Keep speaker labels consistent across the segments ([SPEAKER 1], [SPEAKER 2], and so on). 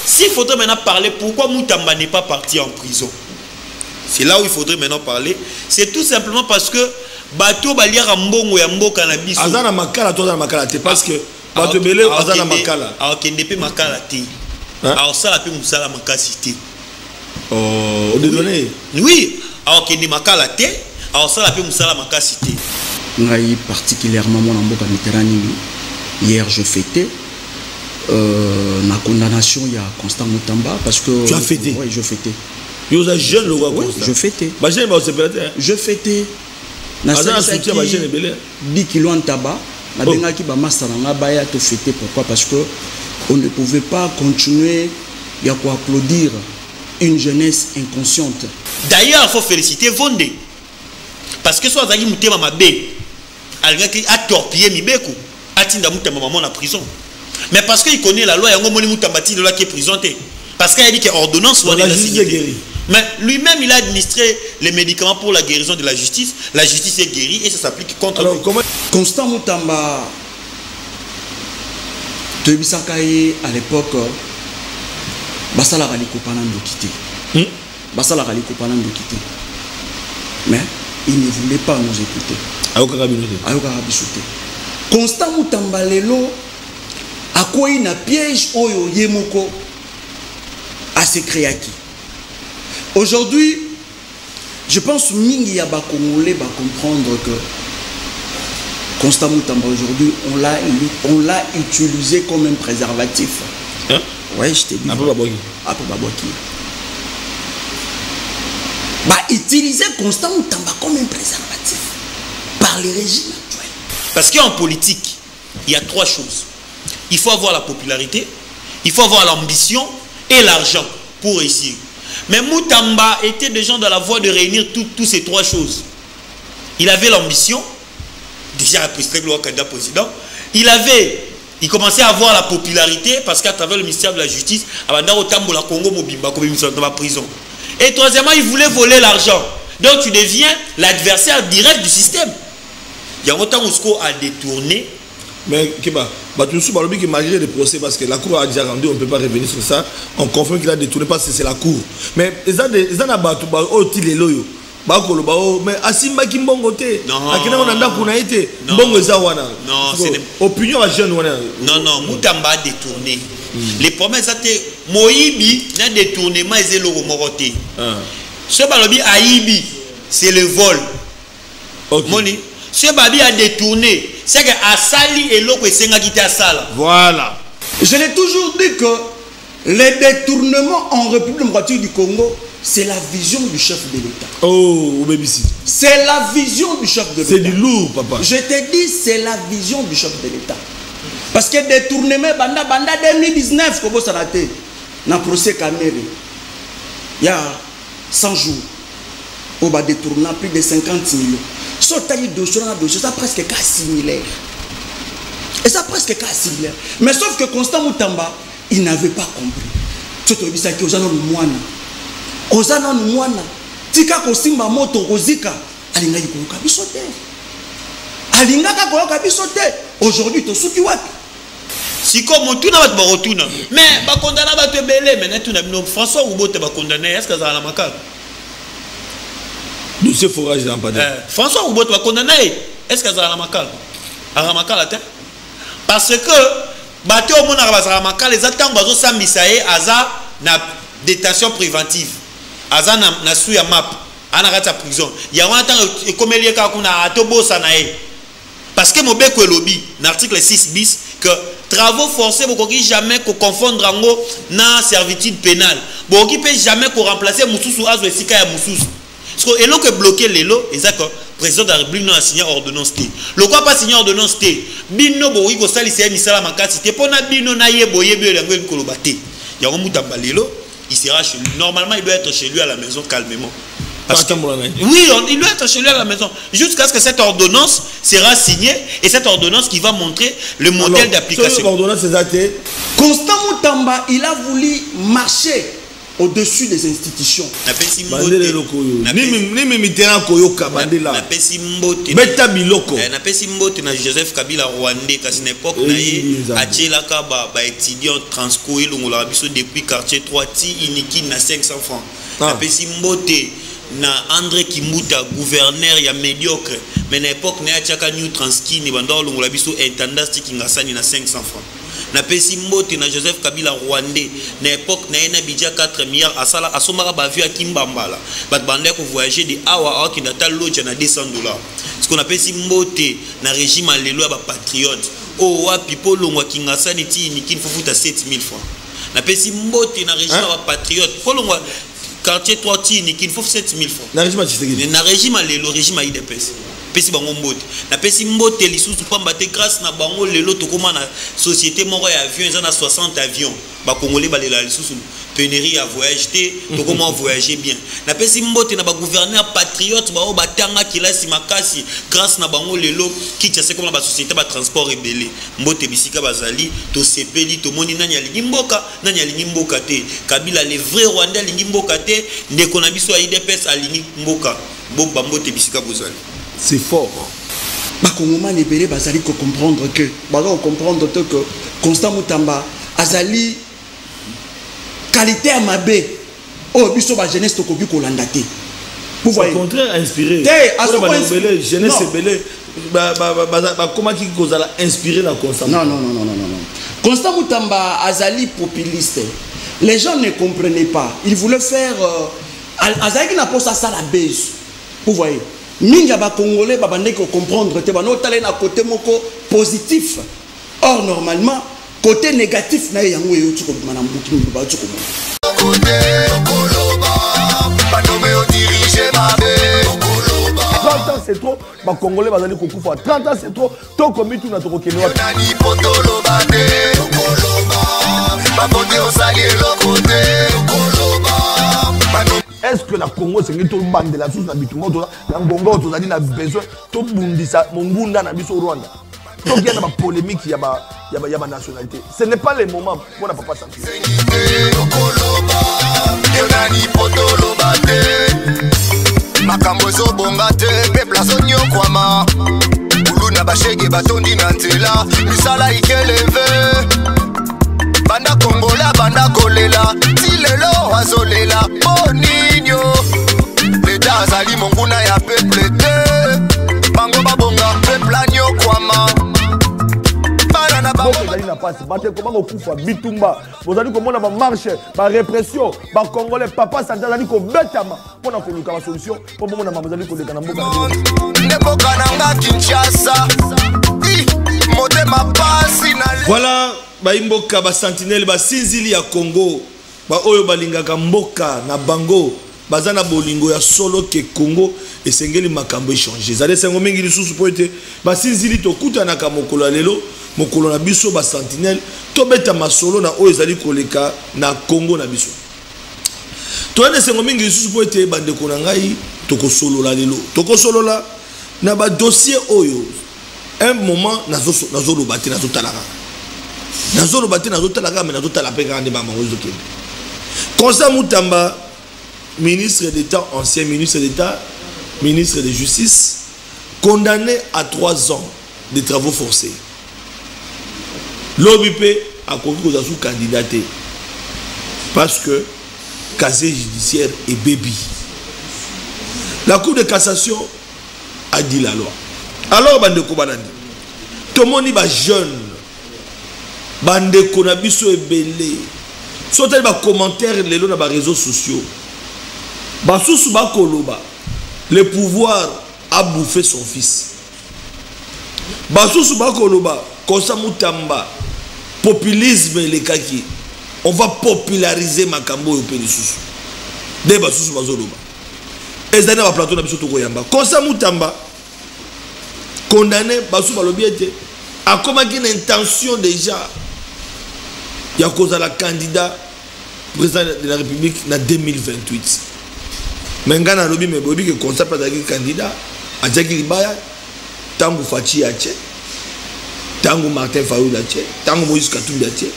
[SPEAKER 1] S'il faudrait maintenant parler pourquoi Moutamba n'est pas parti en prison, c'est là où il faudrait maintenant parler. C'est tout simplement parce que bateau baliara mbongo ya mboka na biso.
[SPEAKER 2] Azana makala to na makala te parce que bateau belé azana makala.
[SPEAKER 1] Alors qu'il n'est pas makala te. Alors ça la peut musala makasi te.
[SPEAKER 2] Oh, on est donné.
[SPEAKER 1] Oui, alors qu'il n'est makala te. Alors ça la peut musala makasi te.
[SPEAKER 3] Ngai particulièrement mon mboka Méditerranée. Hier je fêtais la condamnation il y a Constant Moutamba parce que
[SPEAKER 2] tu as fêté.
[SPEAKER 3] Oui, je fêtais.
[SPEAKER 2] Vous êtes jeune le roi Constant.
[SPEAKER 3] Je fêtais.
[SPEAKER 2] Je
[SPEAKER 3] fêtais.
[SPEAKER 2] Na ça soutien ba jeune belé.
[SPEAKER 3] 10 kilos en tabac. Na benga ki ba masala nga baya to fêter pourquoi parce que on ne pouvait pas continuer il y a quoi applaudir une jeunesse inconsciente.
[SPEAKER 1] D'ailleurs, il faut féliciter Vonde parce que soit Zagi Moutema Mabé a torpillé Mibeko, a tinda Moutema maman en prison. Mais parce qu'il connaît la loi, il y a un moment où loi qui est présenté. Parce qu'il a dit que l'ordonnance soit guérie. Mais lui-même, il a administré les médicaments pour la guérison de la justice. La justice est guérie et ça s'applique contre lui.
[SPEAKER 3] Constant Moutamba, Tebisakaye à l'époque, Basala Raliko Panando quitté. Basala Raliko Panando quitté. Mais il ne voulait pas nous écouter. Constant Moutamba Lelo. À quoi il a piège oyo yemoko à se créer. Aujourd'hui, je pense mingi ya ba Congolais va comprendre que Constant Moutamba aujourd'hui on l'a utilisé comme un préservatif.
[SPEAKER 2] Hein?
[SPEAKER 3] Ouais, je t'ai dit.
[SPEAKER 2] Après Baboki.
[SPEAKER 3] Après Baboki. Bah utiliser Constant Moutamba comme un préservatif par les régimes actuels.
[SPEAKER 1] Parce qu'en politique, il y a trois choses. Il faut avoir la popularité, il faut avoir l'ambition et l'argent pour réussir. Mais Moutamba était déjà dans la voie de réunir toutes ces trois choses. Il avait l'ambition, déjà le candidat président. Il commençait à avoir la popularité parce qu'à travers le ministère de la Justice, prison. Et troisièmement, il voulait voler l'argent. Donc tu deviens l'adversaire direct du système. Il y a longtemps où a détourné.
[SPEAKER 2] Mais Kiba, qui malgré le procès, parce que la cour a déjà rendu, on ne peut pas revenir sur ça, on confirme qu'il a détourné parce que c'est la cour. Mais ils ont des loyaux. Mais Asimba qui mbongo te.
[SPEAKER 1] Non.
[SPEAKER 2] Opinion à jeune.
[SPEAKER 1] Non, Moutamba a détourné. Les promesses étaient Moïbi n'a détourné, mais ils ont moroté. Ce balobi Aïbi, c'est le vol. Moni. Ce babi a détourné. C'est que Asali et l'autre c'est à Sala.
[SPEAKER 3] Voilà. Je l'ai toujours dit que les détournements en République démocratique du Congo, c'est la vision du chef de l'État.
[SPEAKER 2] Oh, BBC.
[SPEAKER 3] C'est la vision du chef de l'État.
[SPEAKER 2] C'est du lourd, papa.
[SPEAKER 3] Je te dis, c'est la vision du chef de l'État. Parce que détournement, banda 2019, comme ça a été, dans le procès Kamere, il y a 100 jours, on va détourner plus de 50 millions. Ça presque cas similaire. Et ça presque cas similaire. Mais sauf que Constant Moutamba, il n'avait pas compris. Tu te dis ça que Ozana Mwana, Tika Kosimba Moto Kozika, Alinga Yikoka Bisote. Alinga Koka Bisote. Aujourd'hui, tu souki wapi.
[SPEAKER 1] Si comme on tourne avec Barotuna. Mais ba condamné ba te belé, mais tu n'as pas François Oubote ba condamné, est-ce que ça a la macaque?
[SPEAKER 2] Dossier forage dans pas de.
[SPEAKER 1] François Oubote va condamner. Est-ce que ça a la macal? À la macal, parce que bateau au monde à la macal, les attentes bazo sambisaye aza na détention préventive. Aza na sous ya map. Anarata prison. Il y a un temps comme il y a kuna atobo sanae. Parce que mon bec lobby, l'article 6 bis que travaux forcés vous ne jamais confondre en na servitude pénale. Vous ne peut jamais remplacer Moussous azo esika ya Moussous. Parce que l'on bloqué les lots, et ça que le président de la République n'a signé ordonnance T. Le quoi pas signé ordonnance T. Bino boyi ko sali c'est misala makati T. Pona bino na ye boye be lango kolobate. Il y a un Moutamba Lelo, il sera chez lui. Normalement, il doit être chez lui à la maison calmement. Parce que, oui, il doit être chez lui à la maison. Jusqu'à ce que cette ordonnance sera signée et cette ordonnance qui va montrer le modèle d'application.
[SPEAKER 3] Constant Moutamba, il a voulu marcher au-dessus des institutions.
[SPEAKER 2] Ni Mitterrand koyoka bandela.
[SPEAKER 1] Na pesi mbote.
[SPEAKER 2] Beta biloko.
[SPEAKER 1] Na pesi mbote na Joseph Kabila Rwandais kasi na époque na ye atiela ka ba étudiant transco elongola biso depuis quartier 3 ti iniki na 500 francs. Na pesi mbote na André Kimbuta gouverneur ya médiocre mais na époque na atiaka New Transky ni bando longola biso intendant Kingasani na 500 francs. Na pesi mbote na Joseph Kabila Rwandais na époque na ena bidja 4 milliards asala asomaka ba vue à Kimbambala bat bandé ko voyager de awa ki nata lodge na $200. Ce qu'on appelle si mbote na régime lelo ya ba patriote o wa pipo longwa Kingasani ti ni kin fufuta 7000 francs. Na pesi mbote na régime ba patriote po longwa quartier 3 ti ni kin fufu 7000 francs.
[SPEAKER 2] Na régime Tshisekedi.
[SPEAKER 1] Na régime lelo régime IDPS. Pesi bango mbote na pesi mbote lisusu pamba te grâce na bango lelo tokoma na société moko ya avion eza na 60 avions ba congolais balela lisusu pénurie à voyage te tokoma voyager bien na pesi mbote na ba gouverneur patriote ba o batanga kilasi makasi grâce na bango lelo kitase comme ba société ba transport rebelle mbote bisika bazali to sepeli to moni nani alingi mboka nani alingi mboka te Kabila le vrai Rwandais alingi mboka te ndeko na biso ya IDPS alingi mboka bo ba mbote bisika bozali.
[SPEAKER 2] C'est fort.
[SPEAKER 3] Bakongoma nebele bazali ko comprendre que comprendre que Constant Mutamba azali qualité à mabe oh biso ba jeunesse to kobi ko landa te. Vous voyez.
[SPEAKER 2] Au contraire inspiré. Jeunesse belé ba comment qui kozala inspiré la Constant.
[SPEAKER 3] Non. Constant Mutamba azali populiste. Les gens ne comprenaient pas. Ils voulaient faire azali na posa ça la base. Vous voyez. Minga ba congolais ba bande ko comprendre te ba no tale na côté moko positif. Or normalement côté négatif na yango yo tiko mana mbuki ba tiko. Côté koloba ba no me diriger ma be.
[SPEAKER 2] 30 ans c'est trop, ba congolais bazali ko kufa. 30 ans c'est trop, to komi tu na to kenwa.
[SPEAKER 3] Nani potolo bande koloba. Ba bonde osali lo côté koloba.
[SPEAKER 2] Est-ce que la Congo c'est une bande de la source d'habitement la Congo tu as dit na besoin to bundisa mongunda na biso Rwanda. Donc il y a une polémique il y a ma nationalité. Ce n'est pas le moment pour la papa santé. Makambo zo bongate pe place nyokwama. Uluna bashege batondi na ntela misala ikeleve. Banda Kongola banda kolela tilelo azolela boninyo l'État azali monguna ya peuple te bango babonga peuple anyokwama bana na bango bazali na passe bate comment kufa bitumba bozali komona ba marche ba répression ba congolais papa santé azali ko betama pona ko luka ba solution po bomona mamazali ko leka na mboka ne boka nanga Kinshasa motema pasi na voilà baimboka ba sentinelle ba sinzili ya Congo ba oyo balingaka mboka na bango bazana bolingo ya solo ke Congo esengeli makambo échanger zale sengo mingi lisusu po ete ba sinzili to kutana ka mokolo lelo mokolo na biso ba sentinelle to beta masolo na oyo ezali koleka na Congo na biso to ene sengo mingi lisusu po ete bande ko na ngai to ko solo la lelo to ko solo la na ba dossier oyo un moment nazo lo bati nazo talaka Nazolo bati nazotalaka mais nazotala pe kande ba mangozo ke. Constant Mutamba ministre d'État ancien ministre d'État ministre de justice condamné à 3 ans de travaux forcés. L'OBP a confié aux candidaté parce que casier judiciaire est baby. La Cour de cassation a dit la loi. Alors bandeko banani. Tout le monde est jeune. Bande konabiso ebele sotel ba commentaire lelo na ba réseaux sociaux ba susu ba koloba le pouvoir a bouffé son fils ba susu ba koloba Constant Mutamba populisme le kaki on va populariser makambo yo pe lisusu de ba susu ba zoloba ezana ba plateau na biso to koyamba Constant Mutamba condamné ba susu ba lobiete a comme une intention déjà il y a cause à la candidat président de la République en 2028. Mais quand on a lobby, mais que constat pas d'être candidat, à Jacques Ribaya, Tango Fachi Ache, Tango Martin Faoul Ache, Tango Moïse Katumbi Ache,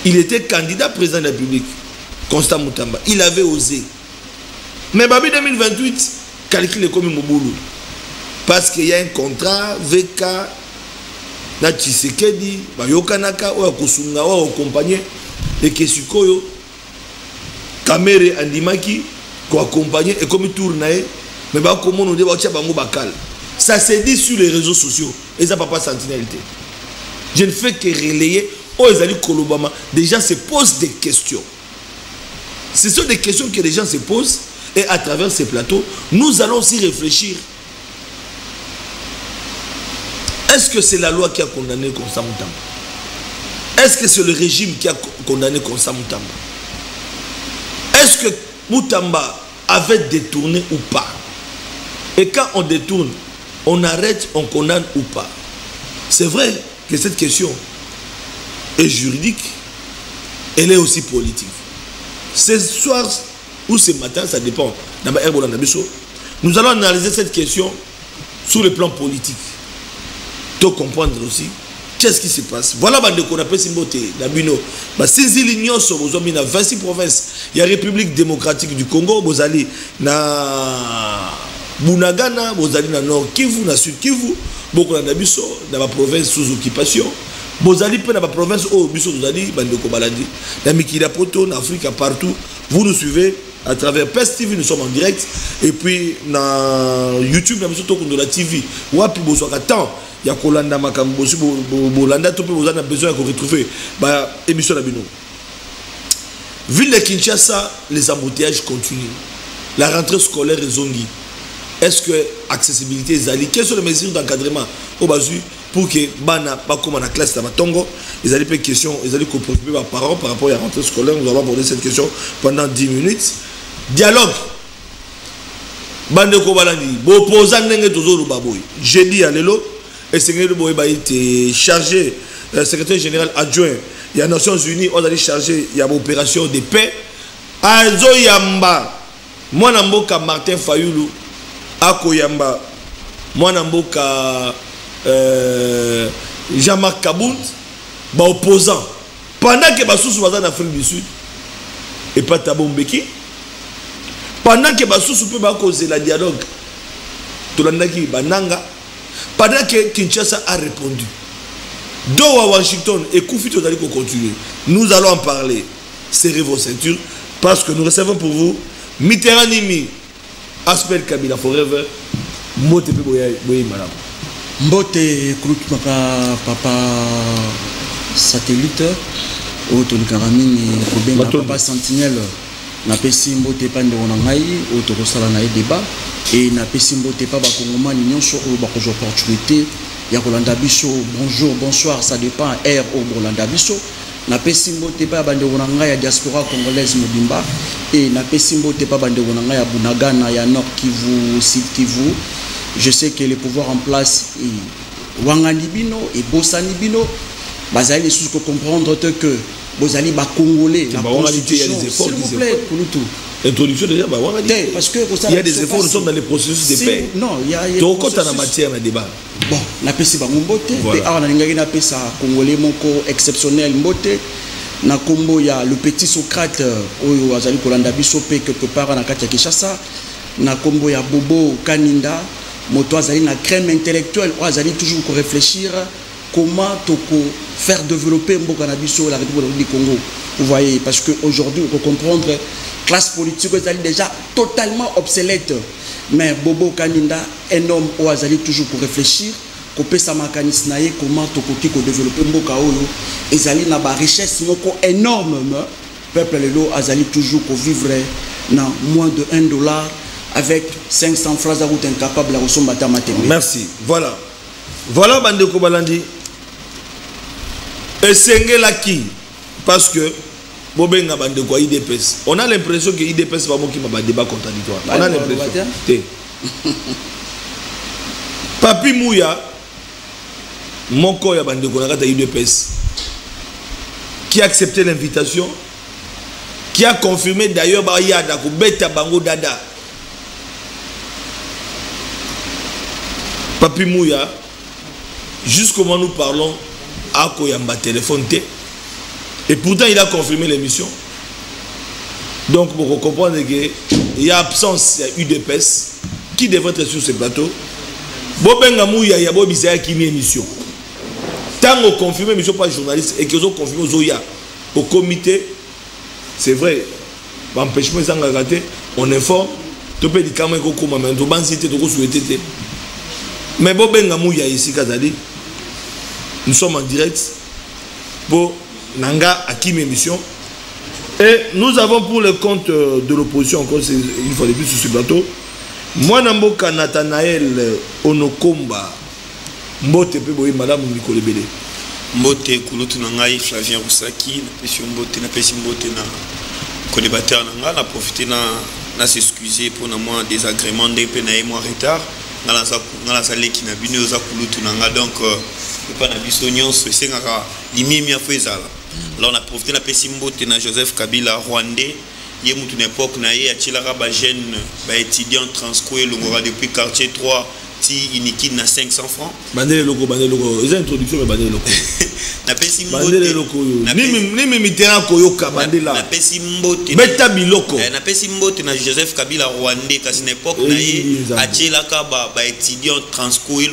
[SPEAKER 2] il était candidat président de la République. Constant Moutamba. Il avait osé. Mais Babi 2028, calcule comme Moboulou. Parce qu'il y a un contrat, VK, na Tshisekedi, Bayokanaka, ou Kosunga, ou accompagné, et Kessukoyo, Kamere Andimaki, qui accompagné, et comme il tourne, mais comment on dit, ça s'est dit sur les réseaux sociaux, et ça n'a pas sentinalité. Je ne fais que relayer, oh, Ezali Kolobama, des gens se posent des questions. Ce sont des questions que les gens se posent, et à travers ces plateaux, nous allons aussi réfléchir. Est-ce que c'est la loi qui a condamné Constant Moutamba? Est-ce que c'est le régime qui a condamné Constant Moutamba? Est-ce que Moutamba avait détourné ou pas? Et quand on détourne, on arrête, on condamne ou pas? C'est vrai que cette question est juridique, elle est aussi politique. Ce soir ou ce matin, ça dépend. Nous allons analyser cette question sur le plan politique. Pour comprendre aussi qu'est-ce qui se passe. Voilà ce qu'on appelle Simbote Nabino. Si l'Union sur 26 provinces, il y a République démocratique du Congo, Bozali na Bunagana, Bozali na Nord Kivu, na Sud Kivu, beaucoup d'Abisso, dans la province sous occupation. Bozali peut dans la province où Bisso Bozali, Bandeko Baladi, dans Mikila Poto, en Afrique, partout. Vous nous suivez à travers PES TV, nous sommes en direct. Et puis, dans YouTube, nous sommes dans la TV. Wapi Bozwaka temps. Il y a Kolanda Makambo, Bolanda, tout le monde a besoin de retrouver l'émission d'Abino. Ville de Kinshasa, les embouteillages continuent. La rentrée scolaire est zongi. Est-ce que l'accessibilité est allée? Quelles sont les mesures d'encadrement au Bazu pour que Bana, pas comme la classe de Matongo, ils allaient poser des questions, ils allaient préoccuper leurs parents par rapport à la rentrée scolaire? Nous allons aborder cette question pendant 10 minutes. Dialogue. Bande Kobalandi, Bopoza Nenge Tozo Lubaboy. Jeudi à l'élo. Et Seigneur Boéba était chargé, secrétaire général adjoint, il y a Nations Unies, on a dit chargé, il y a une opération de paix. Azo Yamba, moi Namboka Martin Fayoulou, Ako Yamba, moi Namboka Jean-Marc Kabound, opposant. Pendant que Bassous was en Afrique du Sud, et pas Tabombeki, pendant que Bassous peut causer la dialogue, Tolandaki Bananga, pendant que Kinshasa a répondu. Doha Washington et Koufito Dali qu'on continue. Nous allons en parler. Serrez vos ceintures parce que nous recevons pour vous Mitterrand Nimi, Aspel Kabila Forever, Mbote Boye Madame.
[SPEAKER 3] Mbote Koulouki Papa Satellite, Otoni Karamine, Kobenga Papa Sentinelle, Napesi Mbote Pande Onangai, Otoko Salanaï débat. Et na pesimbo te pas bakongomani nyonso o bakozo opportunité ya kolanda biso bonjour bonsoir ça dépend air au Bolanda biso na pesimbo te pas bande wonanga ya diaspora congolaise mobimba et na pesimbo te pas bande wonanga ya Bunagana ya Nord Kivu Sud Kivu. Je sais que les pouvoirs en place et wangani bino et bosani bino bazali sous comprendre que bozali ba congolais la constitution s'il vous plaît Kouloutou.
[SPEAKER 2] Introduction déjà,
[SPEAKER 3] parce que
[SPEAKER 2] il y a des efforts, nous sommes dans les processus de paix.
[SPEAKER 3] Non, il y a
[SPEAKER 2] en matière de débat.
[SPEAKER 3] Bon, na pesi ba mbote, et on a ngaki na pesa congolais moko exceptionnel mbote. Na kombo ya le petit Socrate oyo azali kolanda biso pe quelque part na kati ya Kinshasa. Na kombo ya Bobo Kaninda, moto azali na crème intellectuelle, o azali toujours ko réfléchir comment toko faire développer mboka na biso la République du Congo. Vous voyez, parce qu'aujourd'hui, on peut comprendre classe politique est déjà totalement obsolète. Mais Bobo Kaninda, un homme au Azali toujours pour réfléchir, comment développer Mboka Oyo, Azali na ba richesse énorme. Peuple Lelo Azali toujours pour vivre dans moins de $1 avec 500 phrases à route incapable à ressembler à matériel.
[SPEAKER 2] Merci. Voilà. Voilà Bandeko Balandi. Et Sengelaki. Parce que Bobenga Bandeko IDPS. On a l'impression que IDPS va qui m'a débat contradictoire. On a l'impression. Papi Mouya, mon corps ya Bandeko Nakata IDPS, qui a accepté l'invitation, qui a confirmé d'ailleurs Bayada Beta Bango Dada. Papi Mouya, jusqu'au moment où nous parlons, a Koyamba téléphone. Et pourtant, il a confirmé l'émission. Donc, pour comprendre qu'il y a absence, il y a UDPS qui devrait être sur ce plateau. Bobengamou, il y a Bobizaya qui met émission. Tant qu'on confirme, mais je ne suis pas journaliste, et qu'ils ont confirmé au comité, c'est vrai, l'empêchement est engagé, on informe, tu peux dire comment on commence, tu peux citer, tu peux souhaiter. Mais Bobengamou, il y a ici, Kazali, nous sommes en direct pour Nanga à qui émission. Et nous avons pour le compte de l'opposition, encore une fois de plus sur ce plateau, moi, Namboka Nathanaël Onokomba, Mbote Peboy, Madame Nicole Bélé.
[SPEAKER 1] Mbote Kouloutou Nangaï, Flavien Roussaki, Mbote na Kodebater Nanga, na profité na s'excuser pour moi désagrément d'un peu na retard. Dans la salle qui n'a bine aux Kouloutou Nanga, donc pas na bisognon, c'est nga limimi a fait ça. Là on a profité na Mbote na Joseph Kabila Rwandais. Il y a une époque, il y a des jeunes étudiants transcoués depuis quartier 3, qui ont 500 francs.
[SPEAKER 2] Bandé loko. Ils ont introduction de bandé loko. Bandé loko. Ni Mitterrand koyoka bandé là.
[SPEAKER 1] Napesi mbote.
[SPEAKER 2] Beta biloko.
[SPEAKER 1] Napesi mbote na Joseph Kabila Rwandais. Kasi une époque, il y a des étudiants transcoués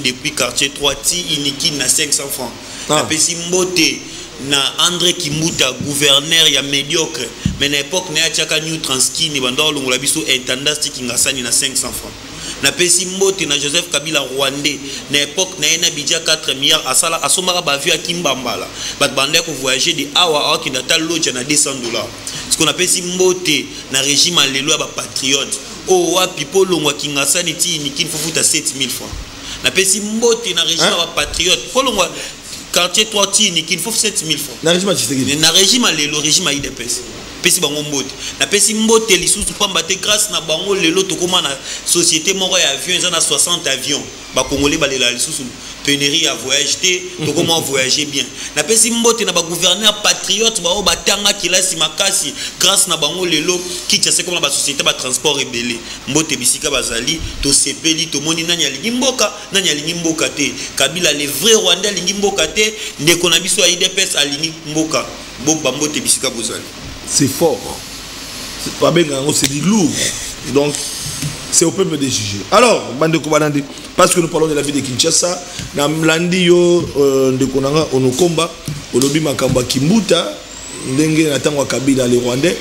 [SPEAKER 1] depuis quartier 3, qui ont 500 francs. Napesi mbote. Na André Kimbuta, gouverneur, il y a médiocre. Mais à l'époque, il y a New Transki, il y a intendant qui a 500 francs. Na pesi mbote na Joseph Kabila Rwandais. Na l'époque, il y a budget 4 milliards. À Somara Bavu à Kimbambala. Bat bandé ko voyager de Awa qui n'a pas lodge à 200 $. Ce qu'on appelle mbote na régime à l'élo à patriote. Oh, wa pipo longwa kingasani ti ni kin fofu ta 7000 francs. Na pesi mbote na régime à patriote. Polongwa quartier 3 tini qu'il faut 7000 francs.
[SPEAKER 2] Na régime Tshisekedi.
[SPEAKER 1] Na régime le régime a IDPS. Pesi bango mbote. Na pesi mbote lisusu pamba te grâce na bango lelo to koma na société moko ya avion ezana 60 avions. Ba congolais balela lisusu pénurie à voyager to comment voyager bien. Na pesi mbote na ba gouverneur patriote ba o batanga kilasi makasi grâce na bango lelo ki tshase comme ba société ba transport rebelle. Mbote bisika bazali to sepeli to moni nanya lingi mboka te. Kabila le vrai Rwanda lingi mboka te ndeko na biso ya IDPS alingi mboka. Boba mbote bisika bozali.
[SPEAKER 2] C'est fort. C'est du lourd. Donc, c'est au peuple de juger. Alors, parce que nous parlons de la vie de Kinshasa, Namlandi yo de Konanga Onokomba, Olobi Makamba Kimbuta, Ndenge Natangwa Kabila les Rwandais,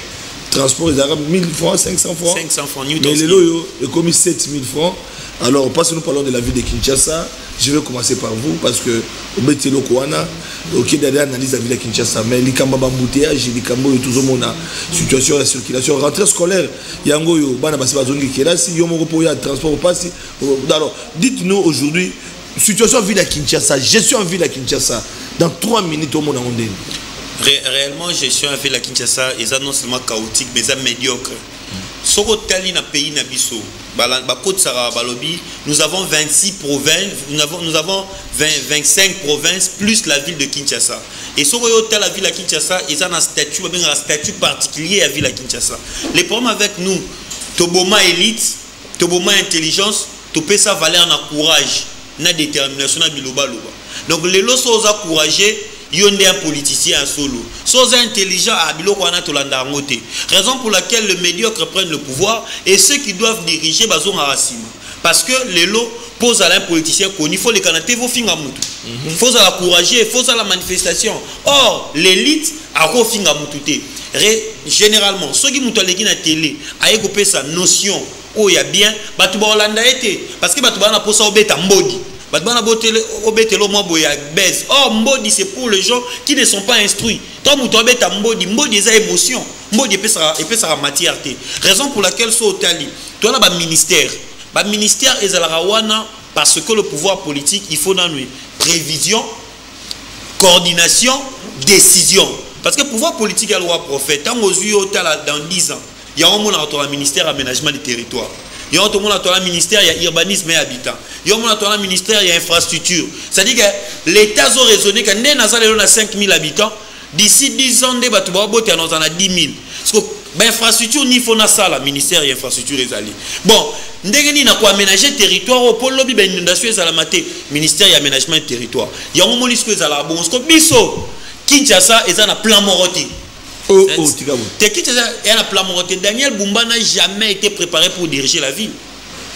[SPEAKER 2] transport les Arabes 1000 francs, 500 francs.
[SPEAKER 1] 500 francs,
[SPEAKER 2] mais les loyaux, ils ont commis 7000 francs. Alors, parce que nous parlons de la vie de Kinshasa, je vais commencer par vous, parce que au Betelo Kouana, ok, derrière analyse la vie de Kinshasa, mais les Kamba Bamboutéage, les Kamba et tout le monde, situation de circulation, rentrée scolaire, Yango, Bana Basibazongi Kerasi, Yomogo ya transport passe. Alors, dites-nous aujourd'hui, situation de vie de Kinshasa, gestion de vie de Kinshasa, dans 3 minutes au monde en Ondé.
[SPEAKER 1] Réellement, gestion de vie de Kinshasa, ils non seulement chaotique, mais médiocre. Soko tali na pays na biso nous avons 26 provinces, nous avons 25 provinces plus la ville de Kinshasa. Et Soko la ville de Kinshasa, ils ont un statut particulier à la ville de Kinshasa. Les problèmes avec nous, Toboma élite, Toboma intelligence, Topesa valeur na courage, na détermination na biloba loba. Donc les lots sont encouragés. Yonde un politicien en solo. Sois intelligent à biloko wana tolanda ngote. Raison pour laquelle le médiocre prennent le pouvoir et ceux qui doivent diriger bazon arasima. Parce que les lots posent à un politicien connu, il faut les canate vos finga mutu. Il faut la courager, il faut la manifestation. Or, l'élite a ko finga mutute. Généralement, ceux qui mutu leki na télé, a ekopé sa notion oh il y a bien, batu ba Holanda été parce que batu ba na posa obeta mbodi. Or, Mbodi, c'est pour les gens qui ne sont pas instruits. Tant que Mbodi, Mbodi, c'est émotion. Mbodi, c'est sa matière. Raison pour laquelle c'est au Tali. Toi, là, le ministère. Le ministère est à la Rawana parce que le pouvoir politique, il faut dans lui prévision, coordination, décision. Parce que le pouvoir politique, il y a le roi prophète. Tant que dans 10 ans, il y a un monde dans le ministère aménagement du territoire. Il y a un ministère, il y a urbanisme et habitat. Il y a un ministère, il y a infrastructure. C'est-à-dire que l'État a raisonné que nous avons 5000 habitants. D'ici 10 ans, nous avons 10 000. Parce que l'infrastructure, il faut ça, le ministère et infrastructure. Bon, nous avons aménagé le territoire. Pour l'objet de l'inondation, le ministère et aménagement du territoire. Il y a un moment où nous avons Kinshasa, ils ont un plan Moroti. Kinshasa est un plan monté. Daniel Bumba n'a jamais été préparé pour diriger la ville.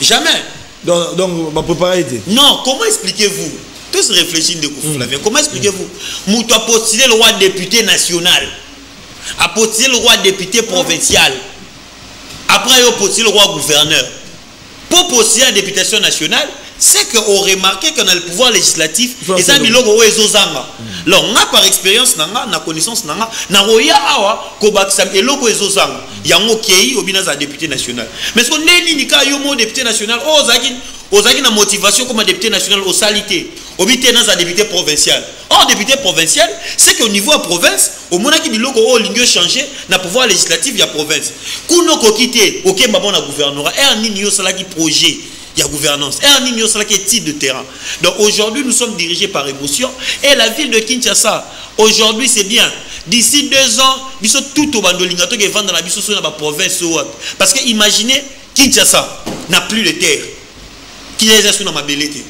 [SPEAKER 1] Jamais.
[SPEAKER 2] Donc ma préparité.
[SPEAKER 1] Non, comment expliquez-vous? Tous réfléchissent de Flavien. Comment expliquez-vous? Moutou a postulé le roi député national, a postulé le roi député provincial. Après, il a postulé le roi gouverneur. Pour postuler la députation nationale, c'est qu'on remarqué qu'on a le pouvoir législatif et ça biloko ezozanga. Alors, on a par expérience na connaissance na roya awa ko bakisam eloko ezozanga. Yango kei obina za député national. Mais ce qu'on est nika yo mo député national ozaki na motivation comme député national au salité. Obité na za député provincial. Or député provincial, c'est qu'au niveau de la province, au moment qui biloko o lingio changer na pouvoir législatif ya province. Kuno ko kité OK mbabo na gouvernorat er nini yo sala ki projet. Il y a gouvernance. Et un union, c'est là qui est type de terrain. Donc aujourd'hui, nous sommes dirigés par émotion. Et la ville de Kinshasa, aujourd'hui, c'est bien. D'ici 2 ans, ils sont tout au bandolingato qui vendent dans la biso sur la province. Parce que imaginez, Kinshasa n'a plus de terre. Qui est sur ma belle ville.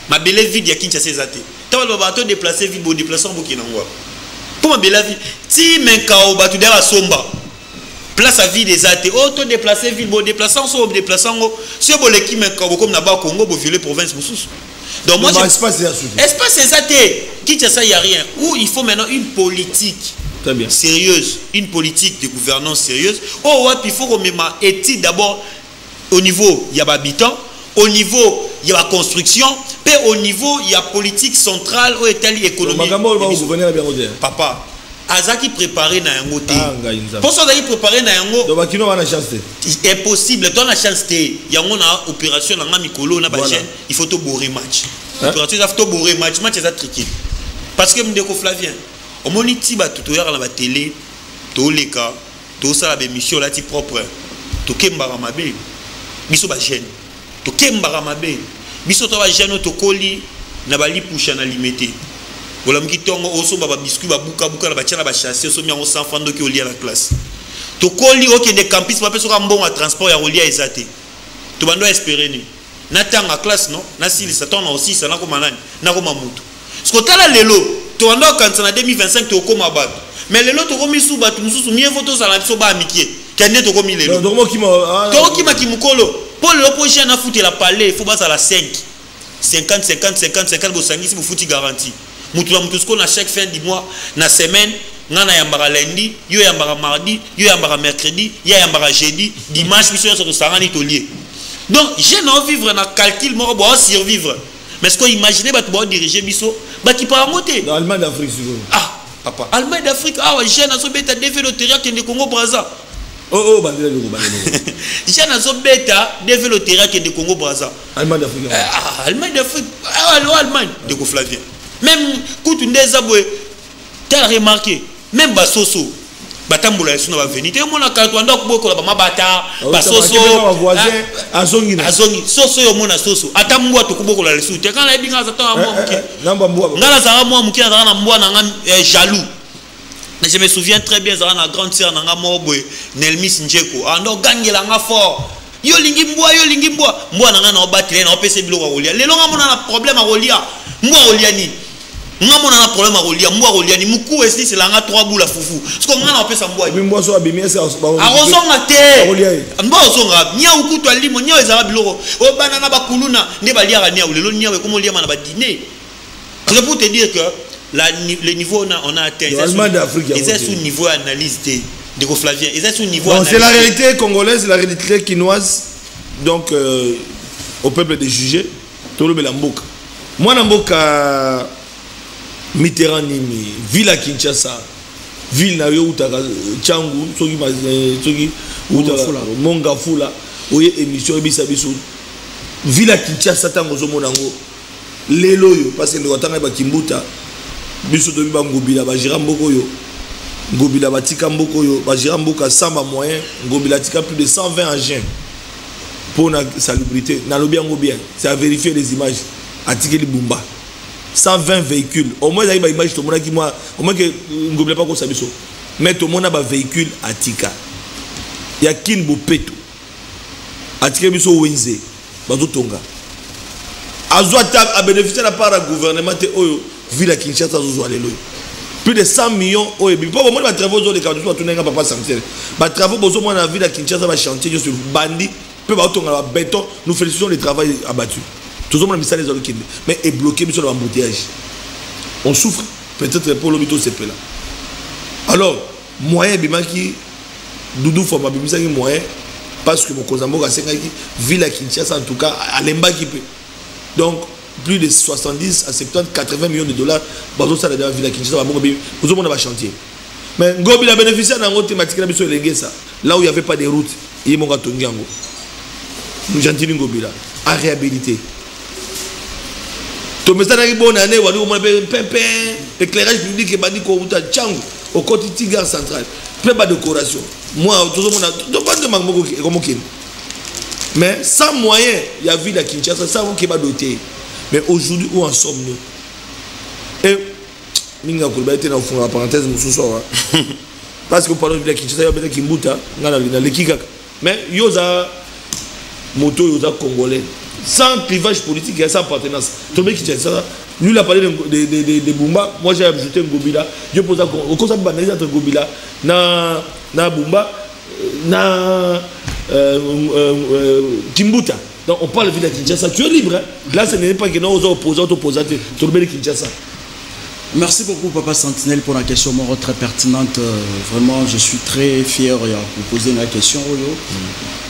[SPEAKER 1] Ma belle ville, il y a Kinshasa. Tu vas le bateau déplacer, ville, déplacer en Bokinangwa. Pour ma belle ville, si Menkao, bateau de la Somba. Place à vie des athées. Oh, tu déplacer ville, bon déplaçant, soit déplaçant. Si vous voulez qu'il comme na Congo, vous violez province. Donc moi,
[SPEAKER 2] espace
[SPEAKER 1] des athées. Kinshasa, il n'y a rien. Où il faut maintenant une politique sérieuse, une politique de gouvernance sérieuse. Oh, ouais, il faut qu'on mette étude d'abord au niveau, il y a habitants, au niveau, il y a la construction, puis au niveau, il y a politique centrale, ou économique. Papa. Azaki préparé na yango te. Pour ça Azaki préparé na yango.
[SPEAKER 2] Donc bakino wana chance te.
[SPEAKER 1] Impossible, toi na chance te. Yango na opération na mikolo na ba chaîne, il faut to bourrer match. Opération ça faut to bourrer match ça triqué. Parce que Ndeko Flavien, au moni ti ba tutoyar na ba télé, to leka, to ça la émission là ti propre. To kembara mabe. Biso ba chaîne. To kembara mabe. Biso to ba chaîne to koli na ba li pusha na limité. Voilà mkitongo oso baba biscuit babuka buka na bachana ba chasser so mi en sans fando ki olia la classe. To koli OK de campus ba peso ka mbongo transport ya olia ezate. To bando espérer ni. Na tanga classe non, na sili ça ton aussi ça na ko manani, na ko mamutu. Sko tala lelo, to ando kansa na 2025 to ko mabatu. Mais lelo to ko misu batu mususu mieux photo ça na biso ba amikie. Kende to ko mi lelo.
[SPEAKER 2] Donc mo ki mo
[SPEAKER 1] to ki ma ki mukolo. Pour le prochain na foutre la palais, il faut basa la 5. 50 bo sangisi bo fouti garantie. Mutusko na chaque fin du mois, na semaine, ngana yambara lundi, yo yambara mardi, yo yambara mercredi, yo yambara jeudi, dimanche, biso so sangani tolier. Donc, j'ai envie vivre na calcul mo bo survivre. Mais ce qu'on imagine ba to diriger biso, ba ki pa monter.
[SPEAKER 2] Dans Allemagne d'Afrique
[SPEAKER 1] Ah, papa, Allemagne d'Afrique, ah ouais, j'ai na so beta développer terrain qui ne Congo Brazza.
[SPEAKER 2] Oh, bandela le Congo.
[SPEAKER 1] J'ai na so beta développer terrain qui ne Congo Brazza.
[SPEAKER 2] Allemagne d'Afrique.
[SPEAKER 1] Ah, Allemagne d'Afrique. Ah, Allemagne de Flavien. Même quand on est aboué, tu as remarqué, même Basoso, Batamboula est sur la venue. Tu as mon account, on a beaucoup de Mabata, Basoso, Azongi, Soso, et mon Soso. Atamboua, tu as beaucoup de sous. Tu as quand la binga, tu as un mois. Nala moi, Mouki, a un mois, jaloux. Mais je me souviens très bien, Zara, la grande sœur, Nanga Mobwe, Nelmis Njeko. On a gagné la fort. Yo lingimboa, moi, Nanga, on a battu, on a PC Bilo à Rolia. Les longs, on a un problème à Rolia. Moi, Roliani. Nga mona na problème a rolia mwa roliani muku esi c'est la nga 3 boules la fufu parce que nga na pesa mbwa
[SPEAKER 2] bimbo so abimi c'est
[SPEAKER 1] arozonga te mbo ozonga nya ukutu alimo nya ezala biloko o bana na bakuluna nde baliaka nya ulelo nya we komo liama na ba dîner c'est pour te dire que le niveau on a atteint c'est sous niveau analyse de Flavien c'est sous niveau
[SPEAKER 2] analyse c'est la réalité congolaise la réalité quinoise donc au peuple de juger tout le belamboka moi na mboka Mitterrand nini ville à Kinshasa ville na yo utaka changu soki utaka Mongafula oye émission ebisa biso ville à Kinshasa tango zo monango lelo yo parce que ndotanga ba kimbuta biso to biba ngobila ba jira mboko yo ngobila batika mboko yo ba jira mboka samba moyen ngobila tika plus de 120 agents pour la salubrité na lobi ngo bien c'est à vérifier les images atikeli bumba 120 véhicules au moins il y a une image tout le monde qui moi au moins que n'oublie pas qu'on s'habille mais tout le monde a un véhicule à tika il y a kin bopeto à tika biso wenze bazo tonga azwa a bénéficier la part du gouvernement te oyo ville à Kinshasa zo zo alelo plus de 100 millions au EBI. Pour moi, les travaux de Kadoso, tout n'est pas sanctionné. Les travaux, besoin de la ville à Kinshasa, va chantier, sur bandit, peut pas autour de béton. Nous félicitons le travail abattu. Tout le monde a mis ça les autres qui mais est bloqué sur l'embouteillage. On souffre. Peut-être pour le mito c'est là. Alors, moyen bimaki Doudou Foma bimisa qui moyen parce que mon Kozambo a 50 ville à Kinshasa en tout cas à Lemba qui peut. Donc plus de 70 à 70 80 millions de dollars bazo ça dans la ville à Kinshasa vous on va chantier. Mais Ngobi a bénéficié dans une thématique là où il n'y avait pas de route, il y a mon gâteau Ngango. Nous gentil Ngobi là à réhabiliter. Tout le monde a dit bonne année, on a dit éclairage public et bandi Kouta Tchangou au côté Tigar central. Plein de décoration. Moi, tout le monde a dit mais sans moyen, il y a ville à Kinshasa, ça on qui va doter. Mais aujourd'hui, où en sommes-nous? Et Minga Koulba était dans la parenthèse, parce que pendant que Kinshasa, il y a Kimbuta, mais il y a moto, il y a Congolais. Sans clivage politique et sans partenance. Tout le monde qui tient ça, lui il a parlé de Bumba, moi j'ai ajouté Ngobila. Je pose au cause de banaliser entre Ngobila, na Bumba, na Kimbuta. Donc on parle de Kinshasa, tu es libre. Hein? Là ce n'est pas que nous opposants, tout le monde Kinshasa.
[SPEAKER 3] Merci beaucoup Papa Sentinelle pour la question très pertinente. Vraiment je suis très fier de vous poser une question.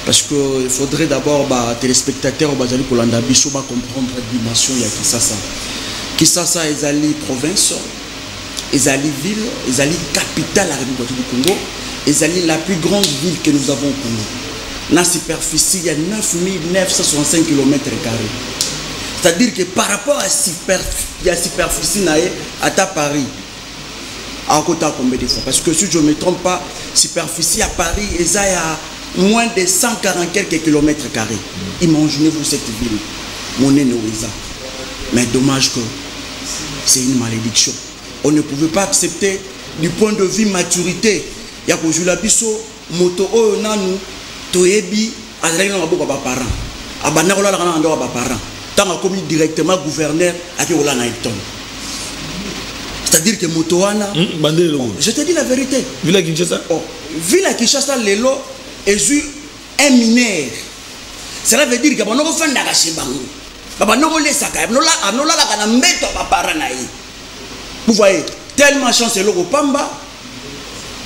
[SPEAKER 3] Parce qu'il faudrait d'abord les téléspectateurs comprendre la dimension de Kisasa. Kisasa est la province, est la ville, est la capitale de la République du Congo, est la plus grande ville que nous avons au Congo. Dans la superficie, il y a 9965 km². C'est-à-dire que par rapport à la superficie à Paris, à côté de combien de fois? Parce que si je ne me trompe pas, la superficie à Paris est à moins de 140 quelques kilomètres carrés. Imaginez-vous cette ville. Mon Nénoïsa. Mais dommage que c'est une malédiction. On ne pouvait pas accepter du point de vue maturité. Il y a que je l'ai moto nanu toyebi azali na boko ba parents. Abana ko la na ndo ba parents. Tant a commis directement gouverneur à qui ola na Hilton. C'est-à-dire que moto wana je te dis la vérité.
[SPEAKER 2] Ville Kinshasa.
[SPEAKER 3] Ville Kinshasa lelo est un mineur. Cela veut dire que bon on fait ndaka chibango. Baba no le saka no la kana mbeto ba parents na yi. Vous voyez tellement chanceux au Pamba.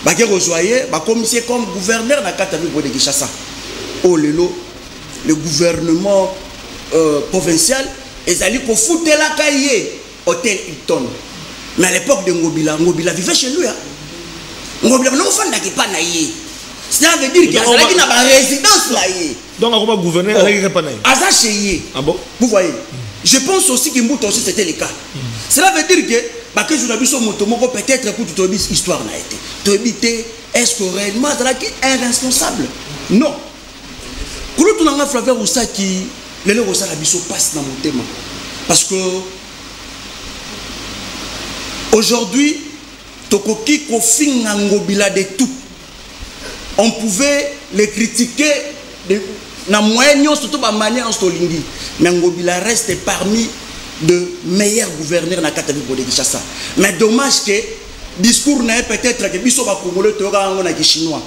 [SPEAKER 3] Baké rejoyé, commissaire comme gouverneur na kata ville de Kinshasa. Oh lelo le gouvernement provincial est allé pour foutre la cahier hôtel Hilton. Mais à l'époque de Ngobila vivait chez lui. Hein. Ngobila non fanda qui pas naïe. Cela veut dire qu'il y a une résidence là.
[SPEAKER 2] Donc on va gouverner avec pas naïe.
[SPEAKER 3] Asa chez. Ah bon? Vous voyez. Je pense aussi qu'Imbuto aussi c'était le cas. Cela veut dire que baké journaliste moto moko peut-être pour toute histoire n'a été. To éviter est-ce que réellement est irresponsable? Non. Quand on a un flaveur ou ça qui les gens ça la biso passe dans mon thème parce que aujourd'hui tokoki kofi ngobila de tout on pouvait les critiquer de na moyen surtout ba manière en stolingi mais ngobila reste parmi de meilleurs gouverneurs na kata de Kinshasa mais dommage que discours n'a peut-être que biso ba congolais to ga ngona ki chinois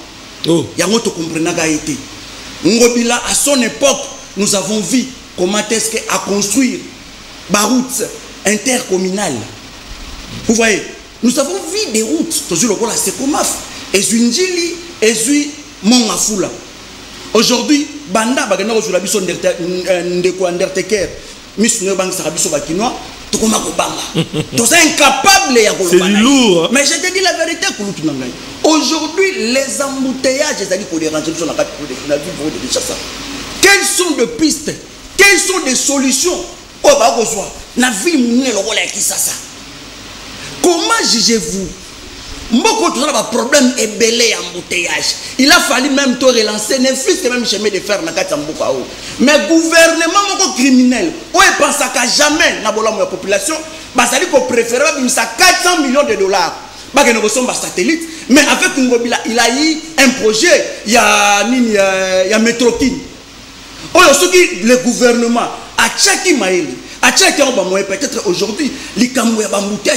[SPEAKER 3] yango to comprendre ga été ngobila à son époque nous avons vu comment est-ce qu'à construire des routes intercommunales. Vous voyez, nous avons vu des routes. Aujourd'hui, Banda, incapable.
[SPEAKER 2] C'est lourd.
[SPEAKER 3] Mais je te dis la vérité. Aujourd'hui, les embouteillages, quelles sont des pistes? Quelles sont des solutions? Comment jugez-vous? Beaucoup de problèmes et belé embouteillage. Il a fallu même te relancer, ne fût-ce que même chemin de fer. Mais gouvernement criminel, on pense qu'à jamais dans la population, ça dit qu'on préfère 400 millions de dollars. Satellite, mais avec Ngobila, il a eu un projet, il y a Metrokin. Le gouvernement, à Tchaki Maëli, à peut-être aujourd'hui, les Camerounais,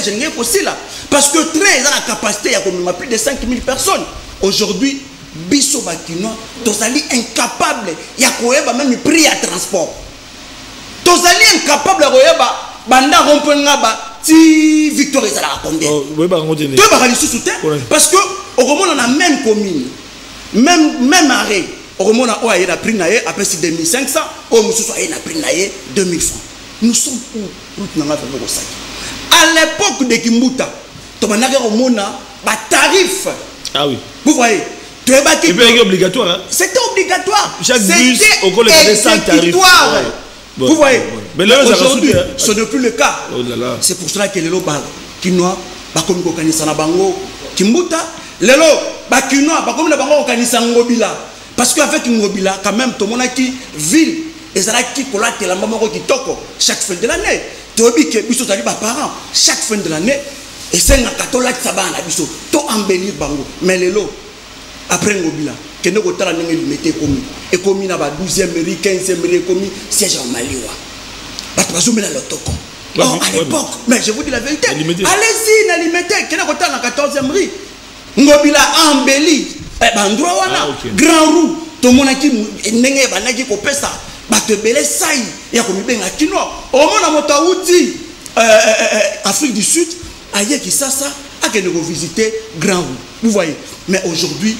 [SPEAKER 3] je n'ai pas aussi là. Parce que train, ils ont la capacité, il y a plus de 5000 personnes. Aujourd'hui, Bisso Bakino, Tozali incapable, il y a même prix à transport. Tozali incapable, Banda Rompenga, si Victor est à la combien. Parce que, au moment on a même commune, même arrêt, au moment on a pris naïe, après c'est 2500, au moment on a pris naïe 2000 francs. Nous sommes où? À l'époque de Kimbuta, on a tarif.
[SPEAKER 2] Ah oui.
[SPEAKER 3] Vous voyez?
[SPEAKER 2] C'était obligatoire. Hein?
[SPEAKER 3] C'était obligatoire.
[SPEAKER 2] Chaque bus, au col de 100 tarifs.
[SPEAKER 3] Vous voyez?
[SPEAKER 2] Mais là,
[SPEAKER 3] aujourd'hui, ce n'est plus le cas.
[SPEAKER 2] Oh là là.
[SPEAKER 3] C'est pour cela que les lots Kinois, comme Kokanisana Bango, Kimbuta, les lots Kinois, comme les Bango Kanisana Ngobila. Parce qu'avec Ngobila, quand même, tout le monde qui ville, et ça qui colate la maman qui toko chaque fin de l'année. Tu as dit que Bisso t'a dit parents, chaque fin de l'année, et c'est un catholique saban à Bisso, tout embellir Bango. Mais les lots, après Ngobila, que nous avons mis commis. Et commis dans la 12e mairie, 15e mairie, commis, siège en Maliwa. Parce que nous avons toko. Or, à l'époque, mais je vous dis la vérité, allez-y, n'alimentez, que nous avons dans la 14e mairie. Ngobila embelli, endroit grand roue, tout le monde qui n'est pas ça. Bato belé saï ya ko mibenga kino au mona mota uti Afrique du Sud ailleurs qui ça a que nous visiter grand roue. Vous voyez, mais aujourd'hui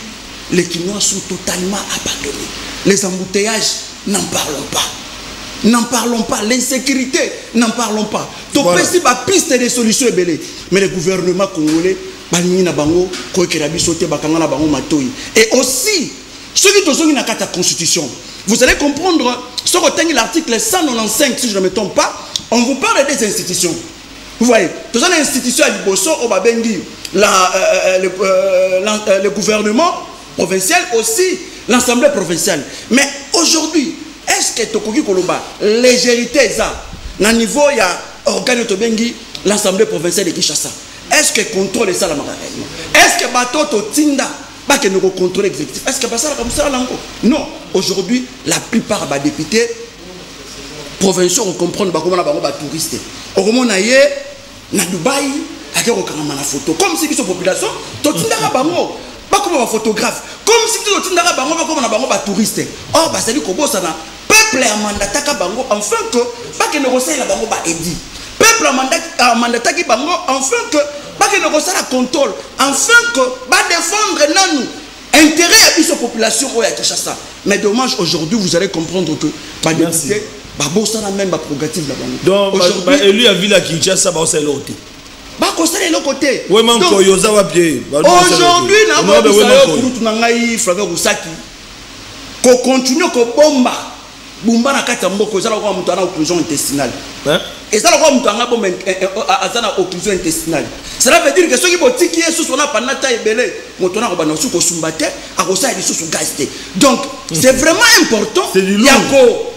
[SPEAKER 3] les Kinois sont totalement abandonnés. Les embouteillages, n'en parlons pas, l'insécurité, n'en parlons pas. Donc si ba piste des solutions est belé, mais le gouvernement congolais balini na bango ko kerabi sauter bakanga na bango matoi. Et aussi ceux qui sont dans la constitution, vous allez comprendre, ce que l'article 195, si je ne me trompe pas, on vous parle des institutions. Vous voyez, toutes les institutions à Liboso, au Babengi, le gouvernement provincial, aussi l'Assemblée provinciale. Mais aujourd'hui, est-ce que Tokoki Koloba, légèreté, ça, à niveau, il y a organe Tobengi, l'Assemblée provinciale de Kinshasa. Est-ce que contrôle ça la marque? Est-ce que Bato Tinda pas que nous contrôlons l'exécutif? Est-ce que ça comme ça? Non. Aujourd'hui, la plupart des députés provinciaux on comprend comment on va touristes. Au moment où na Dubaï, à quel photo comme si cette population, tout le monde pas comme un photographe, comme si tout le monde va touristes. Or, c'est du Kobo ça peuple a mandaté bango enfin que pas que nous recevons la bango ba édit. Peuple a mandaté bango enfin que pas que nous recevons la contrôle, enfin que va défendre nous intérêt à cette population au Kinshasa. Mais dommage aujourd'hui vous allez comprendre que pas de député ça n'a même pas prérogative là
[SPEAKER 2] donc aujourd'hui élu à Villa Kinshasa ba c'est l'autre.
[SPEAKER 3] Ba conseiller l'autre côté.
[SPEAKER 2] Oui man ko yoza wa pied.
[SPEAKER 3] Aujourd'hui na ba kurutu na ngai Flavien Roussaki ko continue ko bomba bumba na kati ya mboko ezala kwa mutu ana occlusion intestinale. Ezala kwa mutu anga bomba azana occlusion intestinale. Cela veut dire que ceux qui botiki yesu sona panata ebele mutu na ko bana su ko sumbate akosa ya su gasté. Donc c'est vraiment important yako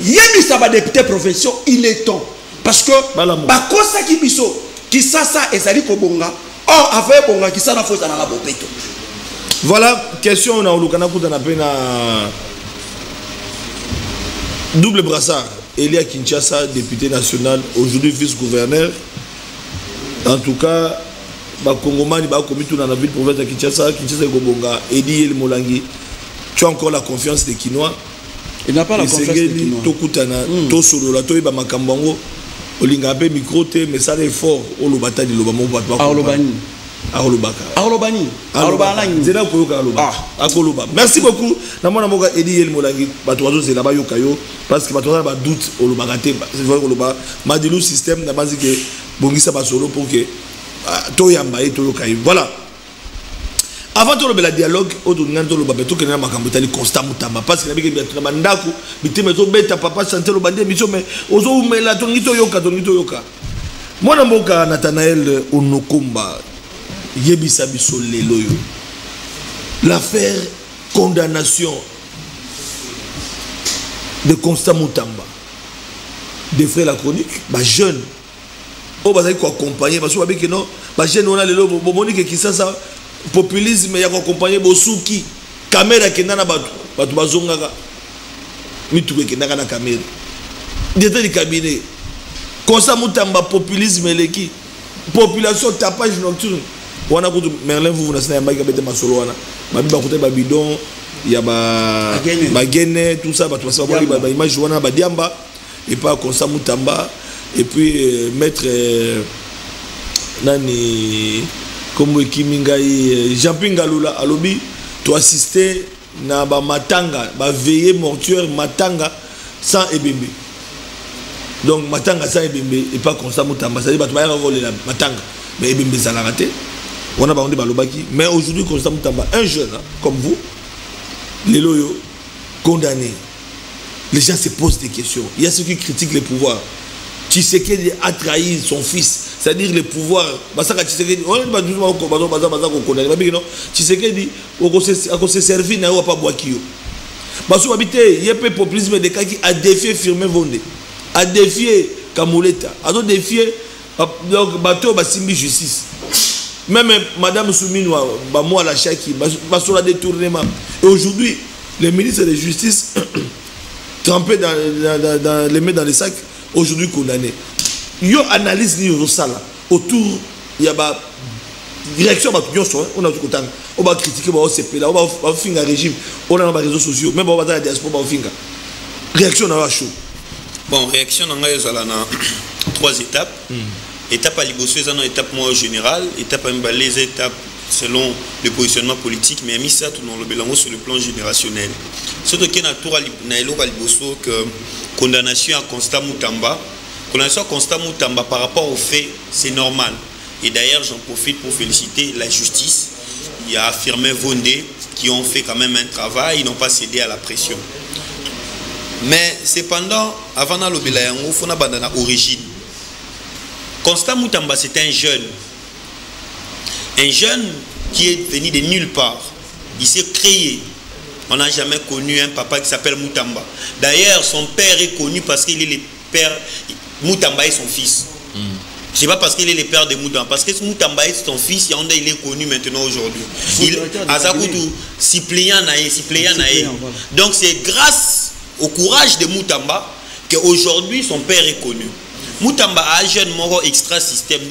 [SPEAKER 3] yebisa ba député provinciaux il est temps parce que ba kosa ki biso qui ça ezali ko bonga or avec bonga qui ça na faut na bopeto.
[SPEAKER 2] Voilà question on a olukana kutana pena double brassard. Elia Kinshasa, député national, aujourd'hui vice-gouverneur. En tout cas, Kongomani, dans la ville province de Kinshasa, Kinshasa et Gobonga, Edi El Molangi. Tu as encore la confiance des Kinois.
[SPEAKER 3] Il n'a pas la confiance des Kinois.
[SPEAKER 2] Tokutana, Tosolo, Toiba Makambango, Olingabe, Microte, mais ça est fort. Olobata di Lobamo,
[SPEAKER 3] Olobani.
[SPEAKER 2] Merci beaucoup. Edi El Molangi, c'est là-bas Yokayo, parce que ba doute au Lobagate, c'est vrai que Loba, Madilou système n'a pas dit que Bongisa Basolo pour que Toyamba et Toyokayo. Voilà. Avant de le dialogue, au Dungan, le bateau qui n'a pas de constat Moutamba, parce que la Mandaku, Bitemezo Beta, papa, Santé, le bandé, mais Ozo, mais la Tonito Yoka, Tonito Yoka. Moi, Namoka, Nathanaël, Onokumba. Yebisa biso lelo yo. L'affaire condamnation de Constant Moutamba des frères la chronique ba jeune o bazali ko accompagner parce que non ba jeune on a lelo bo monique qui ça populisme ya ko accompagner bosuki caméra kenda na batu bazongaka mituke kenda na caméra d'état du cabinet Constat Moutamba, populisme eleki. Population tapage nocturne. On a côté Merlin, vous n'avez pas de masolo. Babi ba côté babidon, il y a bagene, tout ça, ba tout ça, ba image wana ba diamba et pas Constat Moutamba et puis maître nani comme Kimingai Jean-Pierre Galula alobi to assister na ba matanga, ba veiller mortuaire matanga sans ebembe. Donc matanga sans ebembe et pas Constat Moutamba, ça dit ba to ba voler la matanga mais ebembe ça l'a raté. On a pas de balobaki, mais aujourd'hui Constat Moutamba, un jeune hein, comme vous, les loyaux condamnés. Les gens se posent des questions. Il y a ceux qui critiquent les pouvoirs. Tshisekedi a trahi son fils, c'est-à-dire les pouvoirs. Tshisekedi, on ne va pas condamner. Tshisekedi, on s'est servi, n'a pas boire qui. Parce qu'il y a un populisme de cas qui a défié Firmin Vondé, a défié Kamoleta, a défié donc bateau Bassimbi justice. Même Madame Souminoua, moi la Chaki, sur la détournement. Et aujourd'hui, les ministres de justice trempés dans les mains dans les sacs, aujourd'hui condamnés. Il y a une analyse autour, il y a une réaction, on a tout le temps. On va critiquer, on va CP, on va faire un régime, on a les réseaux sociaux, même on va dans la diaspora, on va faire réaction dans la chaud.
[SPEAKER 1] Bon, réaction dans la 3 étapes. Étape à l'Ibosso, c'est une étape moins générale, étape à les étapes selon le positionnement politique, mais mis ça tout dans le bilan sur le plan générationnel. Surtout qu'il y a un tour à l'Ibosso que condamnation à Constat Moutamba. Condamnation à Constat Moutamba par rapport au fait, c'est normal. Et d'ailleurs, j'en profite pour féliciter la justice. Il y a Firmin Vondé qui ont fait quand même un travail, ils n'ont pas cédé à la pression. Mais cependant, avant dans le bilan, il faut abandonner l'origine. Constat Moutamba, c'est un jeune qui est venu de nulle part. Il s'est créé. On n'a jamais connu un papa qui s'appelle Moutamba. D'ailleurs, son père est connu parce qu'il est le père. Moutamba est son fils. Je ne sais pas parce qu'il est le père de Moutamba. Parce que Moutamba est son fils, il est connu maintenant aujourd'hui. Donc c'est grâce au courage de Moutamba qu'aujourd'hui son père est connu. Moutamba a un jeune moro extra-système.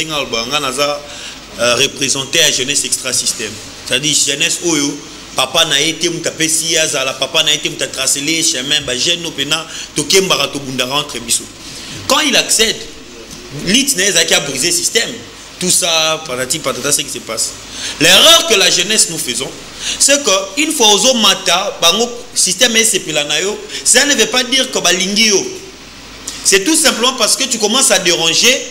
[SPEAKER 1] Représenté à jeunesse extra-système. C'est-à-dire jeunesse oyo. Papa n'a été moutapé siyaza, papa n'a été moutracé les chemins, jeune opena, tokembara to bundara entre biso. Quand il accède, l'ITNES a brisé le système. Tout ça, patati patata, c'est ce qui se passe. L'erreur que la jeunesse nous faisons, c'est qu'une fois aux mata, bango système SPLanayo, ça ne veut pas dire que balingio. C'est tout simplement parce que tu commences à déranger.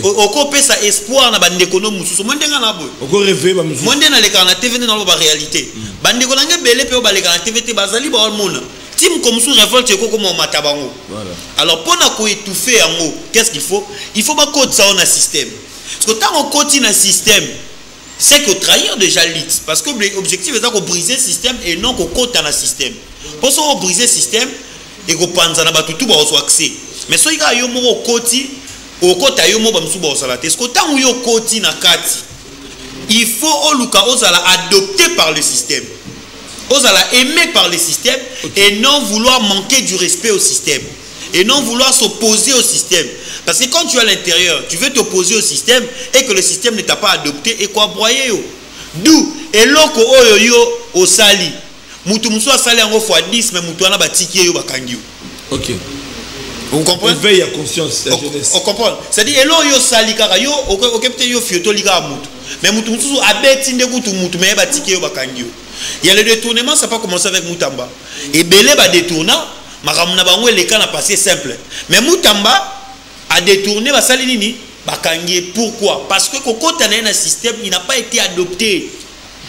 [SPEAKER 1] Au copé ça espoir na bandeko mususu monde ngana boy. Au
[SPEAKER 2] rêver ba mususu.
[SPEAKER 1] Monde na le kana TV dans la réalité. Bandeko na belé pe ba le kana TV te bazali ba mona. Tim comme sous révolte ko comme matabango. Voilà. Alors pour na ko étouffer en mot, qu'est-ce qu'il faut? Il faut pas code ça on a système. Parce que tant on continue un système, c'est que trahir déjà l'IT parce que l'objectif est de briser le système et non qu'on compte dans le système. Pour ça on briser le système et qu'on pense na ba tout ba reçoit accès. Mais si vous avez un côté, au côté il faut adopter par le système. Aimer par le système et non vouloir manquer du respect au système. Et non vouloir s'opposer au système. Parce que quand tu es à l'intérieur, tu veux t'opposer au système et que le système ne t'a pas adopté et quoi broyer. D'où et loko oyo au sali. Mutu musu sali en fois 10 mais mutu ana batiki yo bakangi.
[SPEAKER 2] OK.
[SPEAKER 1] Vous comprenez?
[SPEAKER 2] Veille à conscience, la jeunesse.
[SPEAKER 1] On comprend. C'est-à-dire, et là, yo salika, yo, peut-être yo fioto liga à mutu. Mais mutu mutu abeti ndekutu mutu, mais ba tike yo bakangi yo. Il y a le détournement, ça n'a pas commencé avec Moutamba. Et Belé va détourner, makamuna bango les cas n'a passé simple. Mais Moutamba a détourné ba salinini, bakangi. Pourquoi? Parce que quand on a un système, il n'a pas été adopté.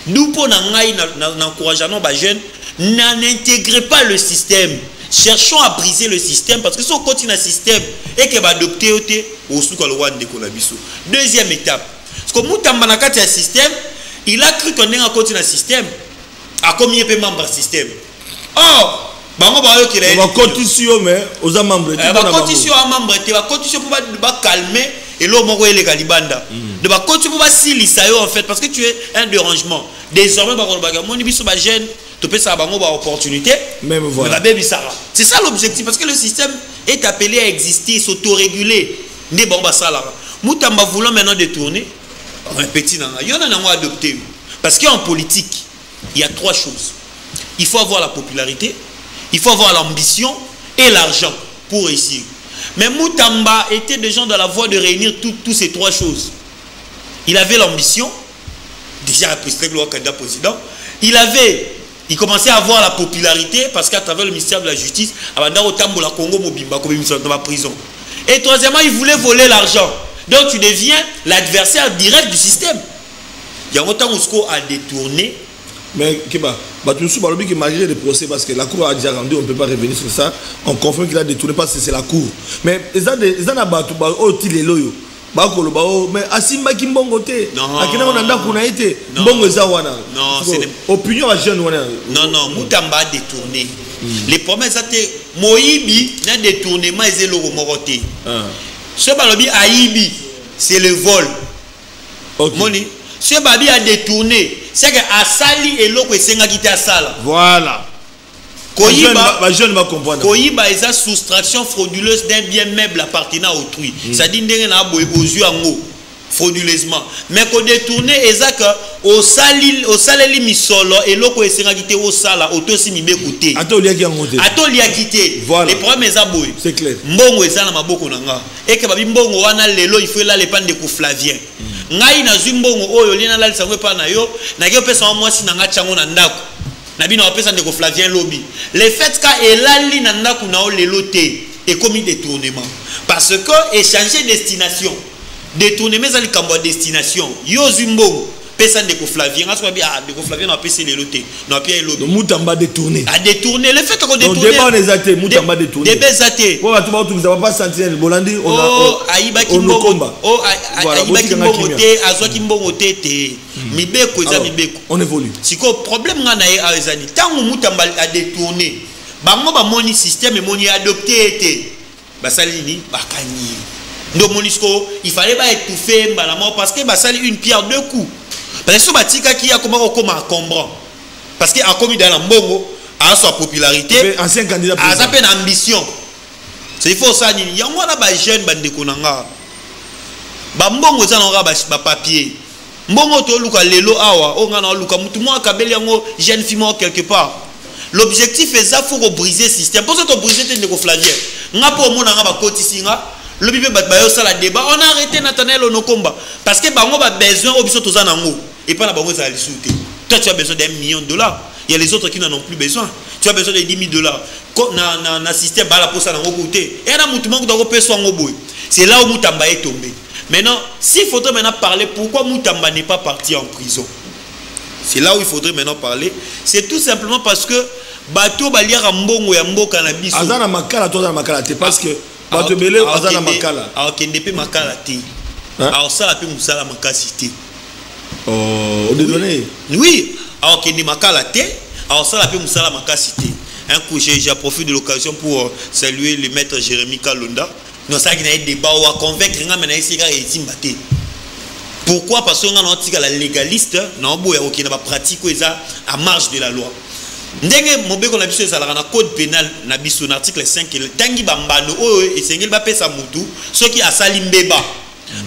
[SPEAKER 1] Nous pour n'encourageons ba jeunes, n'intégrez pas le système. Cherchons à briser le système parce que si on continue un système et qu'on va adopter au sous deuxième étape. Parce que Moutamba n'a un système, il a cru qu'on est en continu un système. À combien de membres du système? Or, on va
[SPEAKER 2] continuer mais aux membres.
[SPEAKER 1] On va continuer à membres, on va continuer pour calmer et l'homme est les galibanda. On va continuer pour silisa en fait parce que tu es un dérangement. Désormais, on va jeune. Tu peux savoir une opportunité.
[SPEAKER 2] Même voilà.
[SPEAKER 1] C'est ça l'objectif parce que le système est appelé à exister, s'autoréguler. Nde ba sala. Mutamba voulant maintenant détourner. Un petit nanga. Il y en a adopté. Parce qu'en politique, il y a trois choses. Il faut avoir la popularité, il faut avoir l'ambition et l'argent pour réussir. Mais Mutamba était déjà dans la voie de réunir toutes ces trois choses. Il avait l'ambition, déjà le président. Il commençait à avoir la popularité parce qu'à travers le ministère de la Justice, prison. Et troisièmement, il voulait voler l'argent. Donc tu deviens l'adversaire direct du système. Il y a autant Moscou à détourner.
[SPEAKER 2] Mais Kiba, malgré les procès, parce que la Cour a déjà rendu, on ne peut pas revenir sur ça, on confirme qu'il a détourné parce que c'est la Cour. Mais ils ont des loyaux. Mais Asimba Kimbongote, opinion à jeune.
[SPEAKER 1] Non, Mutamba a détourné. Les promesses étaient Moïbi n'a détourné, mais ils ont moroté. Ce balobi Aïbi, c'est le vol. Moni, ce babi a détourné. C'est que Asali et l'autre c'est qui à sala.
[SPEAKER 2] Voilà.
[SPEAKER 1] Koyiba est sa soustraction frauduleuse d'un bien meuble appartenant à autrui. Ça dit aux yeux en haut frauduleusement. Mais qu'on détourne ezaka au saleli misolo et l'autre c'est qui au sala auto si mi békouté.
[SPEAKER 2] Atolia qui a monté.
[SPEAKER 1] Atolia quitté. Les problèmes est aboy.
[SPEAKER 2] C'est clair.
[SPEAKER 1] Mbongo eza na maboko nanga. Et que babi mbongo wana lelo il faut là les pannes de coup Flavien. Ngai na zumbongo oyo lina la sangwe pa na yo na yo pesa moi si nanga chango na ndako. Nabino apesa ndeko Flavien lobby. Le fait ka elali na ndako na o lelo te et commis détournement parce que échanger destination. Détournement ça li kambo destination. Yo zumbongo pesa ndeko Flavien aso ba ah ndeko Flavien na pesa lelo te. Na pia lobby.
[SPEAKER 2] Mutamba détourner.
[SPEAKER 1] A détourner le fait qu'on détourner.
[SPEAKER 2] Donc débat les athées Mutamba détourner.
[SPEAKER 1] Des athées.
[SPEAKER 2] Pour tu vas tu pas sentir le Bolandi on a
[SPEAKER 1] aïba kimbongo. Oh aïba kimbongo te azwa kimbongo te te. Mibeko eza mibeko.
[SPEAKER 2] On évolue.
[SPEAKER 1] Siko problème nga na ye a ezani. Tango Mutamba a détourner. Bango ba moni système et moni adopté été. Basali ni bakani. Ndo monisco il fallait pas étouffer mbala mort parce que basali une pierre deux coups. Parce que batika qui a comment encombrant. Parce que a commis dans la mbongo a sa popularité.
[SPEAKER 2] Ancien candidat
[SPEAKER 1] a sa peine ambition. C'est il faut ça ni yango na ba jeune bande konanga. Ba mbongo za na ba papier. Mbongo to luka lelo awa o ngana luka mutu mo akabeli yango jeune fille quelque part. L'objectif est ça faut briser système. Pour ça to briser te ndeko Flavien. Nga po mona nga ba kotisinga. Le bibé bat bayo ça la débat. On a arrêté Nathanaël Onokomba parce que bango ba besoin au biso toza nango et pas na bango ça lisouté. Toi tu as besoin d'$1 million. Il y a les autres qui n'en ont plus besoin. Tu as besoin de $10,000. Na système bala pour ça nango côté. Et na mutu mango dogo peso ngo boy. C'est là où Mutamba est tombé. Maintenant, s'il faudrait maintenant parler pourquoi Mutamba n'est pas parti en prison. C'est là où il faudrait maintenant parler. C'est tout simplement parce que bateau baliara mbongo ya mboka na biso.
[SPEAKER 2] Azana makala to na makala te parce que bateau belé azana makala.
[SPEAKER 1] Alors kende pe makala te. Alors ça la pe musala makasi te.
[SPEAKER 2] Oh, on est donné.
[SPEAKER 1] Oui, alors kende makala te. Alors ça la pe musala makasi te. Un coup j'ai profité de l'occasion pour saluer le maître Jérémy Kalonda. Non ça qui n'a pas débat ou à convaincre nga mena ici ga etimbaté. Pourquoi? Parce qu'on a un légaliste, qui n'a pas pratiqué ça à marge de la loi. Ndenge mobeko na biso ezalaka na code pénal na biso na article 5 tangi bambano oyo esengeli ba pesa mutu soki asali mbeba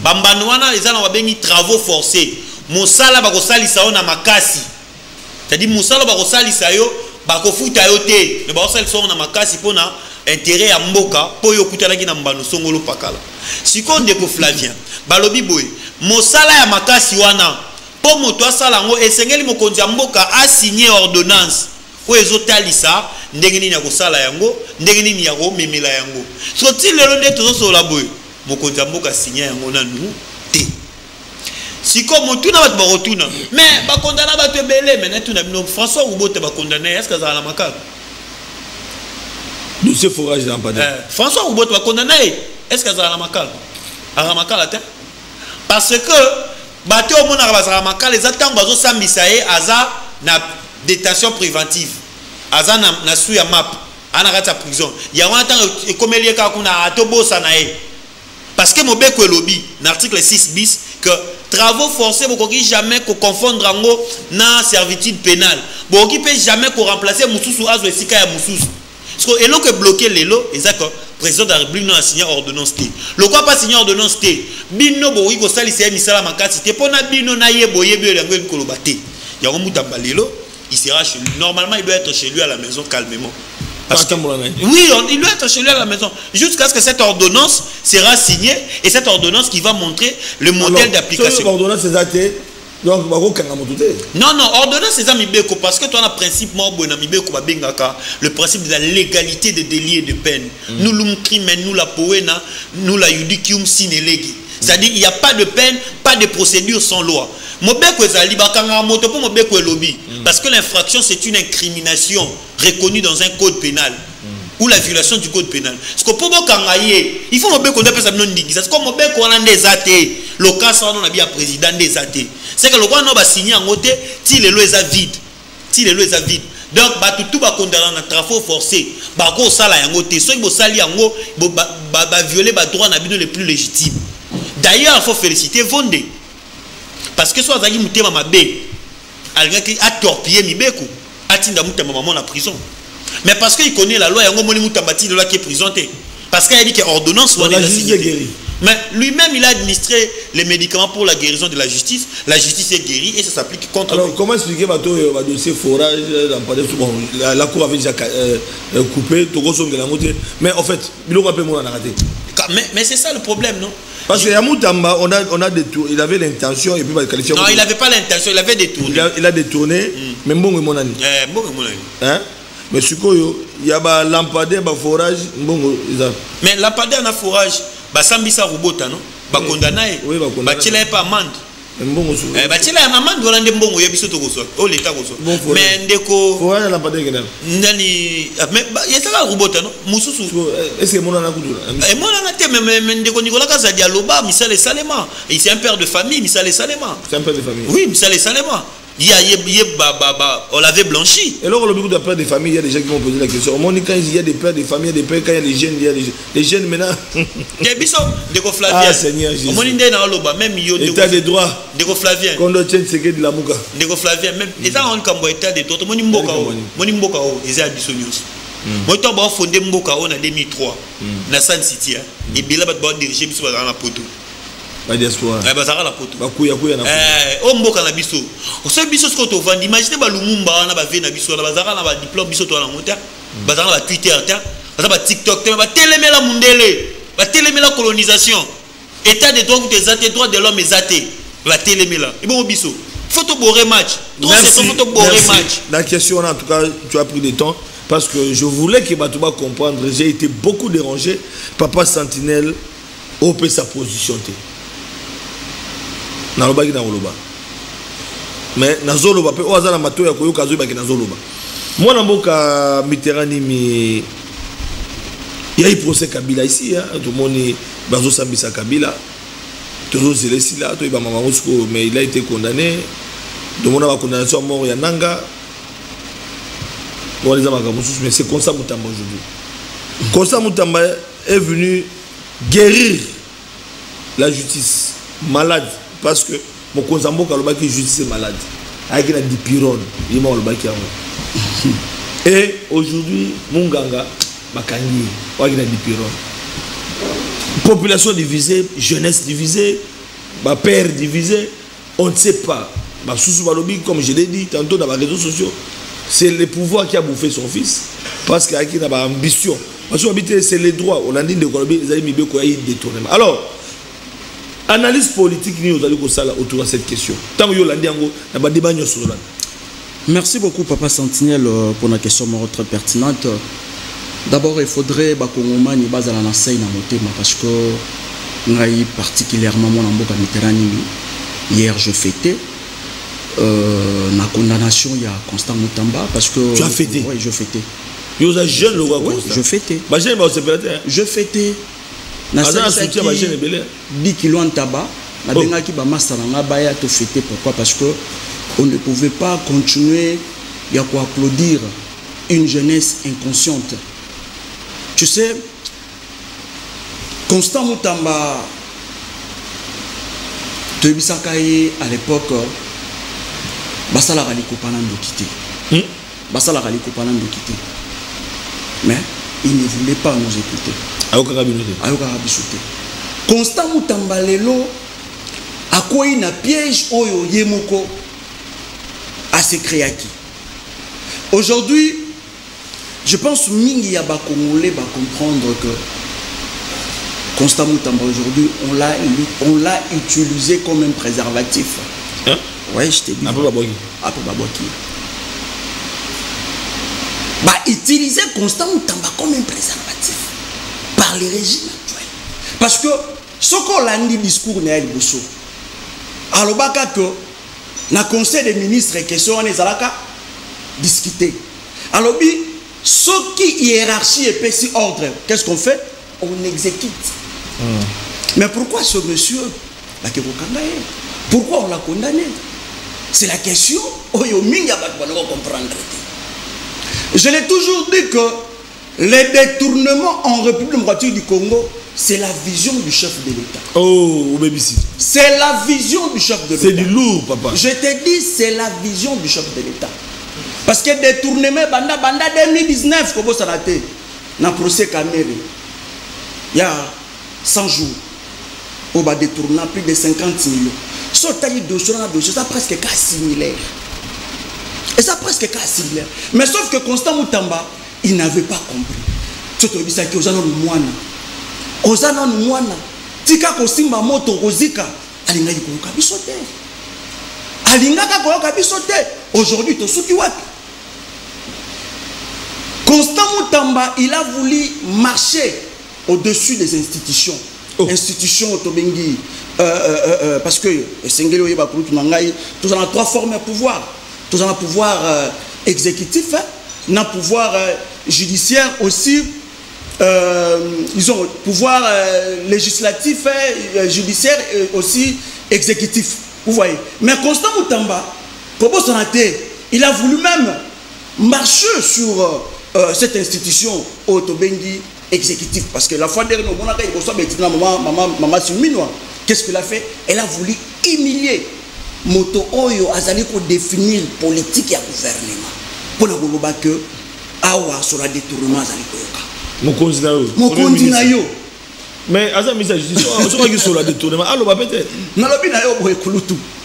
[SPEAKER 1] bambano wana ezala na babengi travaux forcés mosala bakosalisa yo na makasi c'est-à-dire mosala bakosalisa yo bakofuta yo te mais bakosalisa yo na makasi pona intérêt ya mboka po yo kutanaki na mbano songolo pakala sikonde ko Flavien balobi boy mosala ya makasi wana po moto asala ngo esengeli mokonzi ya mboka a signé ordonnance ko ezotalisa ndenge nini ya kosala yango ndenge nini ya komemela yango so ti lelo nde tozosola boy mokonzi ya mboka signé yango nanu te siko motu na bato bakotuna mais bakondana bato ebele mena tuna bino François Ubote bakondana est-ce que azala na makala
[SPEAKER 2] dossier forage dans pas
[SPEAKER 1] François Ubote bakondana est-ce que azala na makala ala makala te parce que bato au mona bazala makala ezatanga bazo sambisa ye aza na détention préventive aza na sous ya map ana kata prison ya wana tanga ekomeli ka kuna atobosa na ye parce que mobeko elobi na article 6 bis que travaux forcés bokoki jamais ko confondre ngo na servitude pénale bokoki peut jamais ko remplacer mususu azo esika ya mususu parce que eloko bloquer lelo ezako président de la République n'a signé ordonnance T. Le quoi pas signé ordonnance T. Bino boyi ko sali c'est misala makati te pona bino na ye boye be lango kolobate. Ya Mutamba lelo, il sera chez lui. Normalement, il doit être chez lui à la maison calmement. Parce que, oui, il doit être chez lui à la maison. Jusqu'à ce que cette ordonnance sera signée et cette ordonnance qui va montrer le modèle d'application.
[SPEAKER 2] Ordonnance c'est ça. Donc,
[SPEAKER 1] non, ordonnance c'est ça, Mibeko, parce que toi, le principe, le principe de la légalité des délits et de peines. Nous, l'homme crime, nous, la poena, nous, la yudikium sinelegi. C'est-à-dire, il n'y a pas de peine, pas de procédure sans loi. Parce que l'infraction, c'est une incrimination reconnue dans un code pénal. Ou la violation du code pénal. Parce que pour il faut que nous c'est comme on a des athées. Le cas, on a bien président des athées. C'est que le cas, on a signé en côté, si les lois sont vides. Si les lois sont vides. Donc, tout va condamner un travail forcé. Bako sala yango te. Ceux qui sali yango, violer les droits les plus légitimes. D'ailleurs, il faut féliciter Vonde. Parce que soit Zagi Moutema Mabé, a torpillé Mibeko, a tinda Moutema Maman en prison. Mais parce qu'il connaît la loi, il y a un moment où de la qui est présenté. Parce qu'il a dit que l'ordonnance soit guérie. Mais lui-même, il a administré les médicaments pour la guérison de la justice. La justice est guérie et ça s'applique contre lui.
[SPEAKER 2] Alors, comment expliquer le dossier forage la cour avait déjà coupé, mais en fait, il aura pas raté.
[SPEAKER 1] Mais c'est ça le problème, non?
[SPEAKER 2] Parce que Yamoutamba, il avait l'intention et puis il qualifié.
[SPEAKER 1] Non, il n'avait pas l'intention, il avait détourné.
[SPEAKER 2] Il a détourné, mais bon, mon ami. Hein? Mais ce il y a lampadaire, forage, bon,
[SPEAKER 1] mais lampadaire na forage, Sambisa Robota, non? Condamné.
[SPEAKER 2] Oui,
[SPEAKER 1] bah tu l'as pas amende. Bah tu l'as amende, voilà des bons, il y a biso togoso. Oh l'état goso. Mais ndeko.
[SPEAKER 2] Forage lampadaire que
[SPEAKER 1] nani. Mais il y a ça Robota, non? Moussousou.
[SPEAKER 2] Est-ce que mon anakoudou?
[SPEAKER 1] Et mon anaté, mais ndeko Nicolas Kazadialoba, Misale Salema. Et c'est un père de famille, Misale Salema.
[SPEAKER 2] C'est un père de famille.
[SPEAKER 1] Oui, Misale Salema. On l'avait blanchi.
[SPEAKER 2] Et alors, le but de pères de famille, il y a des gens qui m'ont posé la question. Au moins, quand il y a des pères de famille, il y a des pères, quand il y a des jeunes, il y a des jeunes maintenant.
[SPEAKER 1] Ah,
[SPEAKER 2] Seigneur Jésus.
[SPEAKER 1] Même
[SPEAKER 2] état de droit.
[SPEAKER 1] Ndeko Flavien.
[SPEAKER 2] Quand on tient ce qui est de la mouka.
[SPEAKER 1] Ndeko Flavien, même. Et ça, on a état de droit. Moni Mboka, ils ont Addisonius. Moi, je suis fondé Mboka en 2003. Dans San City. Et Bila va diriger dans la poteau.
[SPEAKER 2] Ba diaspora.
[SPEAKER 1] Bazara la poto.
[SPEAKER 2] Ba kuya na.
[SPEAKER 1] O mboka na biso. O se biso ce ko vend. Imaginez ba Lumumba na ba ve na biso na bazara na ba diplôme biso to na monta. Bazara na ba Twitter ta. Bazara ba TikTok ta ba telemela mundele. Ba telemela colonisation. État de droit des droits de l'homme exaté. Ba telemela. Et bon biso. Photo boré match. Photo boré match.
[SPEAKER 2] La question en tout cas, tu as pris du temps parce que je voulais que Batouba comprendre. J'ai été beaucoup dérangé. Papa Sentinelle opé sa position. Naloba ki na oloba mais nazoloba pe o azala mato ya koyoka zoba ki nazoloba mwana mboka Mitterrand mi ya i procès Kabila ici hein tout le monde bazo sambisa Kabila toujours zelesi là to ba mama musko mais il a été condamné de mona ba condamnation à mort ya nanga on les a mais c'est comme ça Mutamba aujourd'hui comme ça Mutamba est venu guérir la justice malade. Parce que mon Konzambo Kaloba qui justice est malade. Avec la dipyrone, il m'a et aujourd'hui, Munganga, Makangi, avec la dipyrone. Population divisée, jeunesse divisée, ma père divisé, on ne sait pas. Ma sous-balobi, comme je l'ai dit tantôt dans les réseaux sociaux, c'est le pouvoir qui a bouffé son fils. Parce qu'il a une ambition. Parce que c'est les droits. On a dit de Kolobi, les amis, il y a eu détournement. Alors, analyse politique ni autour de cette question.
[SPEAKER 3] Merci beaucoup Papa Sentinelle pour la question très pertinente. D'abord il faudrait que Congomani base à la nation parce que ngai particulièrement mon amboka Mitterrand hier je fêtais la condamnation il y a Constant Mutamba parce que
[SPEAKER 2] tu as fêté.
[SPEAKER 3] Oui, je fêtais.
[SPEAKER 2] Il y a jeune le roi
[SPEAKER 3] je fêtais. Je fêtais. Pourquoi? Parce que on ne pouvait pas continuer à applaudir une jeunesse inconsciente. Tu sais, Constant Mutamba, à l'époque, mais il ne voulait pas nous écouter.
[SPEAKER 2] ayoka biso
[SPEAKER 3] te. Constant Mutamba lelo akoyi na piège oyo yemoko à se créer. Aujourd'hui, je pense mingi ya ba Congolais va comprendre que Constant Mutamba aujourd'hui on l'a utilisé comme un préservatif.
[SPEAKER 2] Hein?
[SPEAKER 3] Ouais, je t'ai dit.
[SPEAKER 2] Après Babouaki.
[SPEAKER 3] Bah utiliser Constant Mutamba comme un préservatif par les régimes actuels. Parce que ce qu'on a dit discours n'est pas le alors baka que na conseil des ministres question on est alaka discuter. Alors bi ce qui hiérarchie et péci ordre, qu'est-ce qu'on fait? On exécute. Mais pourquoi ce monsieur pourquoi on l'a condamné? C'est la question. Je l'ai toujours dit que les détournements en République démocratique du Congo, c'est la vision du chef de l'État.
[SPEAKER 2] Oh, BBC.
[SPEAKER 3] C'est la vision du chef de l'État.
[SPEAKER 2] C'est du lourd, papa.
[SPEAKER 3] Je te dis, c'est la vision du chef de l'État. Parce que détournement, banda 2019, comme ça a été, dans le procès Kamere, il y a 100 jours, on va détourner plus de 50 millions. Ça, c'est presque cas similaire. Et ça, presque cas similaire. Mais sauf que Constant Mutamba, il n'avait pas compris. Tu te dis ça que Ozana Mwana, Tika Kosimba Moto Kozika, Alinga Yikoka Bisote. Alinga Koka Bisote. Aujourd'hui, tu souki wapi. Constant Mutamba, il a voulu marcher au-dessus des institutions. Institutions Tobengi. Parce que Sengelo Yeba tous en a trois formes de pouvoir. Tous en a pouvoir exécutif, un pouvoir judiciaire aussi. Ils ont pouvoir législatif, judiciaire et aussi exécutif. Vous voyez. Mais Constant Mutamba, il a voulu même marcher sur cette institution Otobengi exécutif. Parce que la fois dernière, maman Suminoa, qu'est-ce qu'elle a fait? Elle a voulu humilier Moto Oyo Azali pour définir politique et gouvernement. Pour ne pas que Awa sera détournement Azali Koyoka. Mon continue.
[SPEAKER 2] Mais Azam Misa justice, on sera qui sur la détournement. Alors peut-être.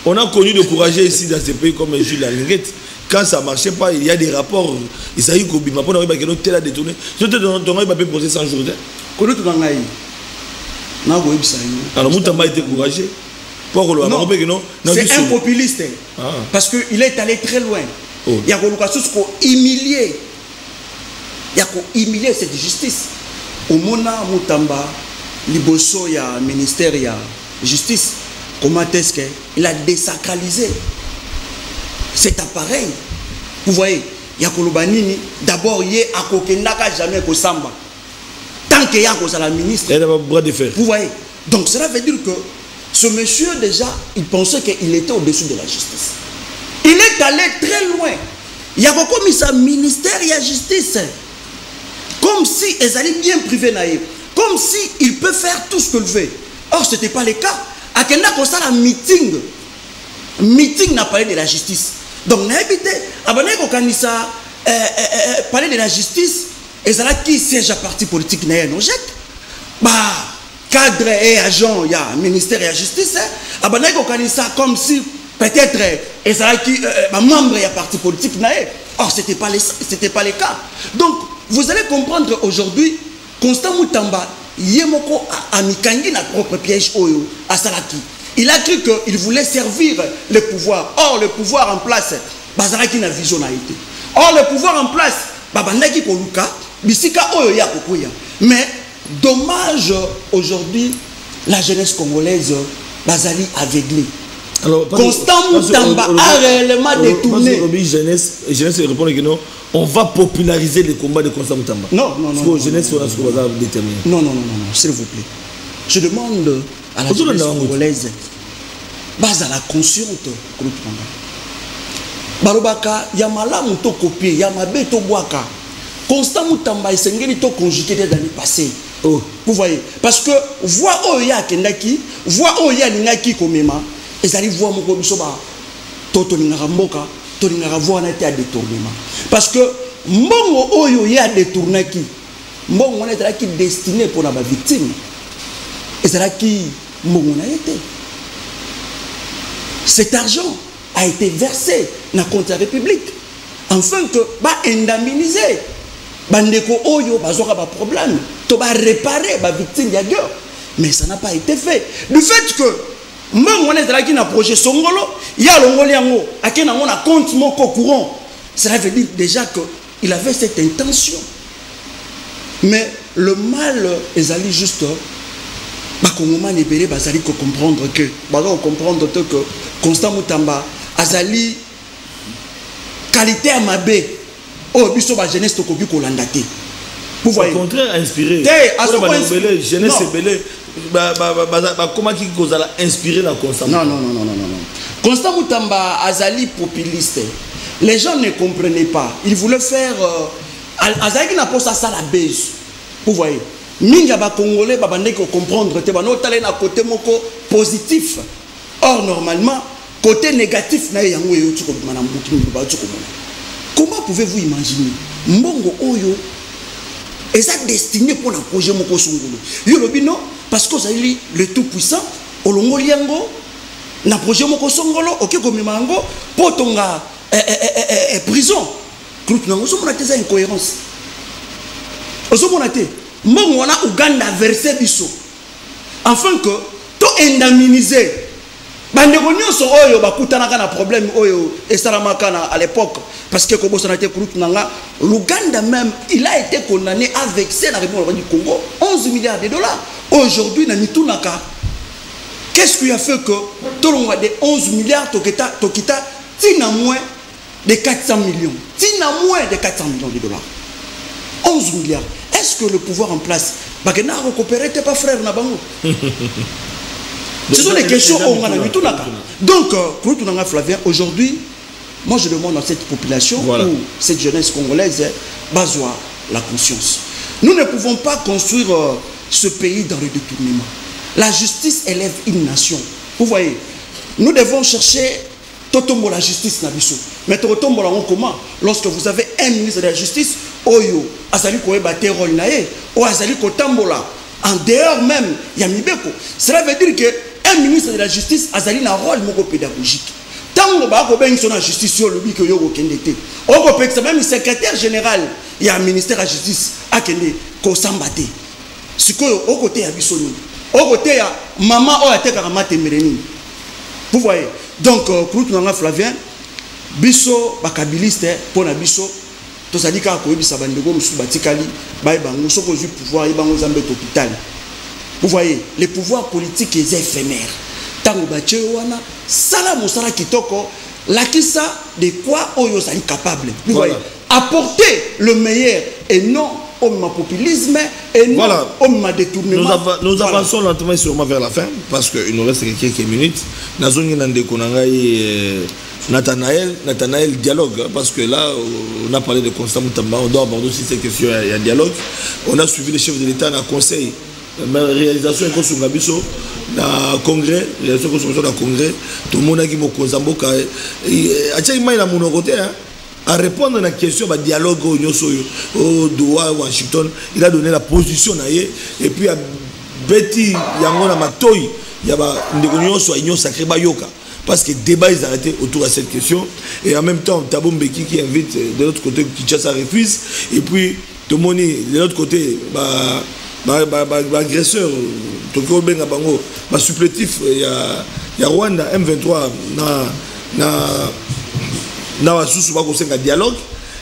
[SPEAKER 2] On a connu de courageux ici dans ce pays comme Jules Languette. Quand ça ne marchait pas, il y a des rapports. Il s'agit de Kobima pour n'arriver à tel a détourné. Je te donne ton avis pour poser 100 jours. Alors Mutamba était courageux.
[SPEAKER 3] C'est un populiste. Parce qu'il est allé très loin. Il y a humilier. Il y a humilier cette justice. Au Mona Mutamba, Liboso, il y a un ministère, il y a justice. Comment est-ce qu'il a désacralisé cet appareil? Vous voyez, il y a Kolobanini, d'abord, il y a Kokendaka jamais Kosamba. Tant qu'il y a la ministre.
[SPEAKER 2] Il y a d'abord bras de fer.
[SPEAKER 3] Vous voyez. Donc cela veut dire que ce monsieur, déjà, il pensait qu'il était au-dessus de la justice. Il est allé très loin. Il y a comme ça, ministère, il y a justice. Comme si ils allaient bien privé naïf. Comme si il peut faire tout ce qu'il veut. Or, ce n'était pas le cas. À quel moment ça un meeting? Meeting n'a parlé de la justice. Donc, n'a habité. Abonné au Kanissa parler de la justice. Et ça là qui siège à parti politique n'a rien jette. Bah, cadre et agent, il y a ministère et la justice. Abonné au Kanissa comme si peut-être et ça là qui membre et parti politique n'a rien. Or, c'était pas le cas. Donc, vous allez comprendre aujourd'hui, Constant Mutamba, Yemoko a mikangi na propre piège Oyo à Salaki. Il a cru qu'il voulait servir le pouvoir. Or, le pouvoir en place, Bazaraki n'a vision naïté. Or, le pouvoir en place, Babandaki Koluka, Bisika Oyo ya Kokoya. Mais, dommage aujourd'hui, la jeunesse congolaise, Bazali aveuglée. Alors, Constant Mutamba a réellement détourné.
[SPEAKER 2] Jeunesse répond que non, on va populariser les combats de Constant Mutamba.
[SPEAKER 3] Non.
[SPEAKER 2] Jeunesse va déterminer.
[SPEAKER 3] Non, s'il vous plaît. Je demande à la jeunesse congolaise, base à la consciente, Barobaka, Yamala Muto copier, Yamabe to Boaka. Constant Mutamba et Sengeli to conjugué dans l'année passée. Vous voyez? Parce que, voix Oya Kendaki, voix Oya Ningaki Komema. Et ça arrive voir mon commissaire, Totoningara Mboka, Toningara voix n'a été à détournement. Parce que, Mbongo Oyo y a détourné qui? mbongo wana ezalaki destiné mpona bavictime ezalaki mbongo na ye te. Cet argent a été versé dans le compte de la République afin que indemniser bandeko oyo bazwaka ba problème to ba réparer ba victime ya guerre, mais ça n'a pas été fait du fait que mbongo wana ezalaki na projet songolo ya longoli yango akena ngo na compte moko courant. Cela veut dire déjà que il avait cette intention, mais le mal ezali juste bakongoma nebele bazali ko comprendre que Constant Mutamba azali qualité à mabe oh biso ba jeunesse to kobi ko landa te. Vous voyez,
[SPEAKER 2] au contraire inspiré jeunesse belé comment qui kozala inspiré la Constant.
[SPEAKER 3] Non. Constant Mutamba azali populiste. Les gens ne comprenaient pas. Ils voulaient faire azali na posa ça la base. Vous voyez, minga ba congolais ba bande ko comprendre te ba no tale na côté moko positif. Or normalement côté négatif na yango yo tiko mana mbuki ba tiko mona. Comment pouvez-vous imaginer mbongo oyo eza destiné pour un projet moko songolo yo lobi non parce que ça le tout puissant olongoli yango na projet moko songolo OK ko mimango potonga prison tout nango so mona teza incohérence oso mona te mbongo wana Uganda versé biso afin que to indemniser bandeko nyonso oyo bakutanaka na problème oyo esalamaka na à l'époque parce que Kobo Sanate Kouroutou Nanga l'Ouganda même il a été condamné à vexer la République du Congo 11 milliards de dollars. Aujourd'hui na mitunaka qu'est-ce qui a fait que tout le monde de 11 milliards tokita tina moins de 400 millions tina moins de 400 millions de dollars 11 milliards. Est-ce que le pouvoir en place bakena recoopérer t'es pas frère na bango? Ce sont les questions où on a mis tout là. Donc, pour tout Flavien, aujourd'hui, moi je demande à cette population, ou cette jeunesse congolaise, basoir la conscience. Nous ne pouvons pas construire ce pays dans le détournement. La justice élève une nation. Vous voyez, nous devons chercher Totombo la justice Nabiso. Mais Totombo la comment? Lorsque vous avez un ministre de la justice, Oyo, Azali Koe Baterol Nae, ou Azali Kotambola, en dehors même, Yamibeko. Cela veut dire que un ministre de la justice a un rôle pédagogique. Tant que la justice, même le secrétaire général, il y a un ministère de la justice à Kende, qui s'embattait. Ce que au côté à Bissoni, au côté à maman, au côté à Matéméréni. Vous voyez. Donc, pour tout le monde, Flavien, Bisso, Bakabiliste, pour la Bisso, tout ça dit qu'à Koyebi Sabandego, M. Batikali, Baïbango, ce que je pouvoir, il va nous embêter à l'hôpital. Vous voyez, les pouvoirs politiques sont éphémères. Tango Bachewana, Salam Moussara Kitoko, Lakissa, de quoi Oyo sont incapables. Vous voyez, apporter le meilleur et non au populisme et non au détournement.
[SPEAKER 2] Nous avançons lentement et sûrement vers la fin parce qu'il nous reste quelques minutes. Nathanaël dialogue parce que là on a parlé de Constant Mutamba, on doit aborder aussi ces questions, il y a dialogue. On a suivi les chefs de l'État dans le conseil. La réalisation est sur Gabiso, dans le congrès, réalisation dans le congrès, tout le monde a dit que Zamboka à répondre à la question du dialogue au Doha, Washington, il a donné la position et puis à Betty Yangona Matoy, il y a une sacrée bayoka. Parce que le débat est arrêté autour de cette question. Et en même temps, Thabo Mbeki qui invite de l'autre côté, Kinshasa refuse. Et puis, tout le monde, de l'autre côté, agresseur, supplétif, il y a Rwanda, M23, un dialogue.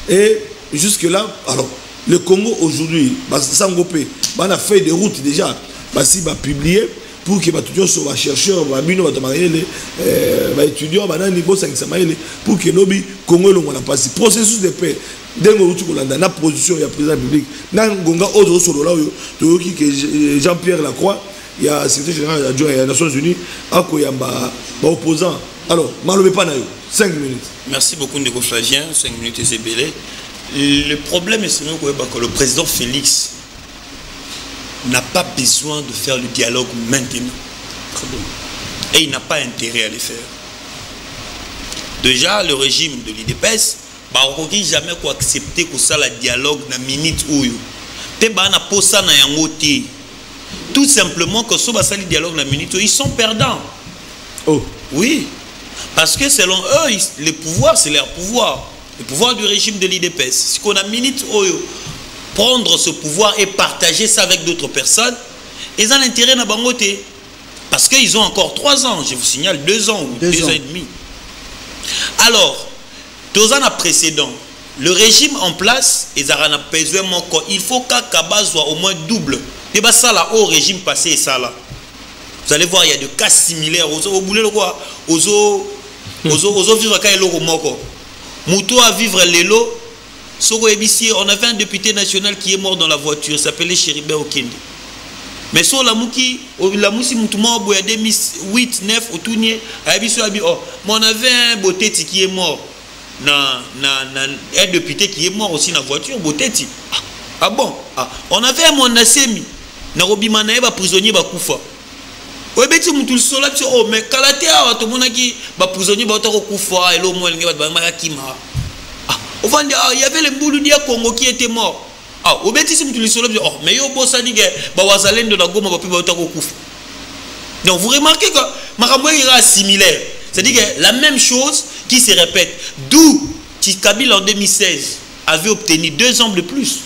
[SPEAKER 2] Et jusque-là, alors, le Congo aujourd'hui, on a fait des routes déjà, on a publié. Pour que les chercheurs, les étudiants, pour que le Congo ait passé. Processus de paix, dans la position du président public, Jean-Pierre Lacroix, il y a le secrétaire général adjoint des Nations Unies, opposant. Alors, 5 minutes.
[SPEAKER 1] Merci beaucoup, Ndeko Flavien. 5 minutes, c'est belé. Le problème est que le président Félix n'a pas besoin de faire le dialogue maintenant. Et il n'a pas intérêt à le faire. Déjà, le régime de l'IDPS n'a jamais accepté que ça le dialogue dans minute où Pe ba na posa na yango te. Tout simplement que ce basali dialogue na minute, ils sont perdants.
[SPEAKER 2] Oh.
[SPEAKER 1] Oui. Parce que selon eux, le pouvoir, c'est leur pouvoir. Le pouvoir du régime de l'IDPS. Si qu'on a minute, prendre ce pouvoir et partager ça avec d'autres personnes, ils ont intérêt à bangoter. Parce qu'ils ont encore 3 ans, je vous signale, 2 ans ou 2 ans et demi. Alors, 2 ans précédent, le régime en place, il faut qu'Akaba soit au moins double. Et bien ça là, au régime passé et ça là. Vous allez voir, il y a des cas similaires. Au boulot le quoi, ozo vivre quand il est moko. Mouto à vivre l'élo. On avait un député national qui est mort dans la voiture, il s'appelait Chéribé Okende. Mais sur la mouki, la moussi moutouma, il y a 2008, 9, au tournier, on avait un Boteti qui est mort. Un député qui est mort aussi dans la voiture, Boteti. Ah bon? On avait un Monasemi, Narobimanae, prisonnier Bakoufa. Oui, mais tu me sola, mais Kalatea, tout le monde qui est prisonnier Bakoufa, et l'homme, il y avait le Mbouloudia Congo qui était mort. Au bêtise, tu le sola, mais yo bossa dit que Bawazalen de la Goma va plus Bakoufa. Donc vous remarquez que Marambo est similaire. C'est-à-dire que la même chose qui se répète. D'où Kabila en 2016 avait obtenu 2 ans de plus.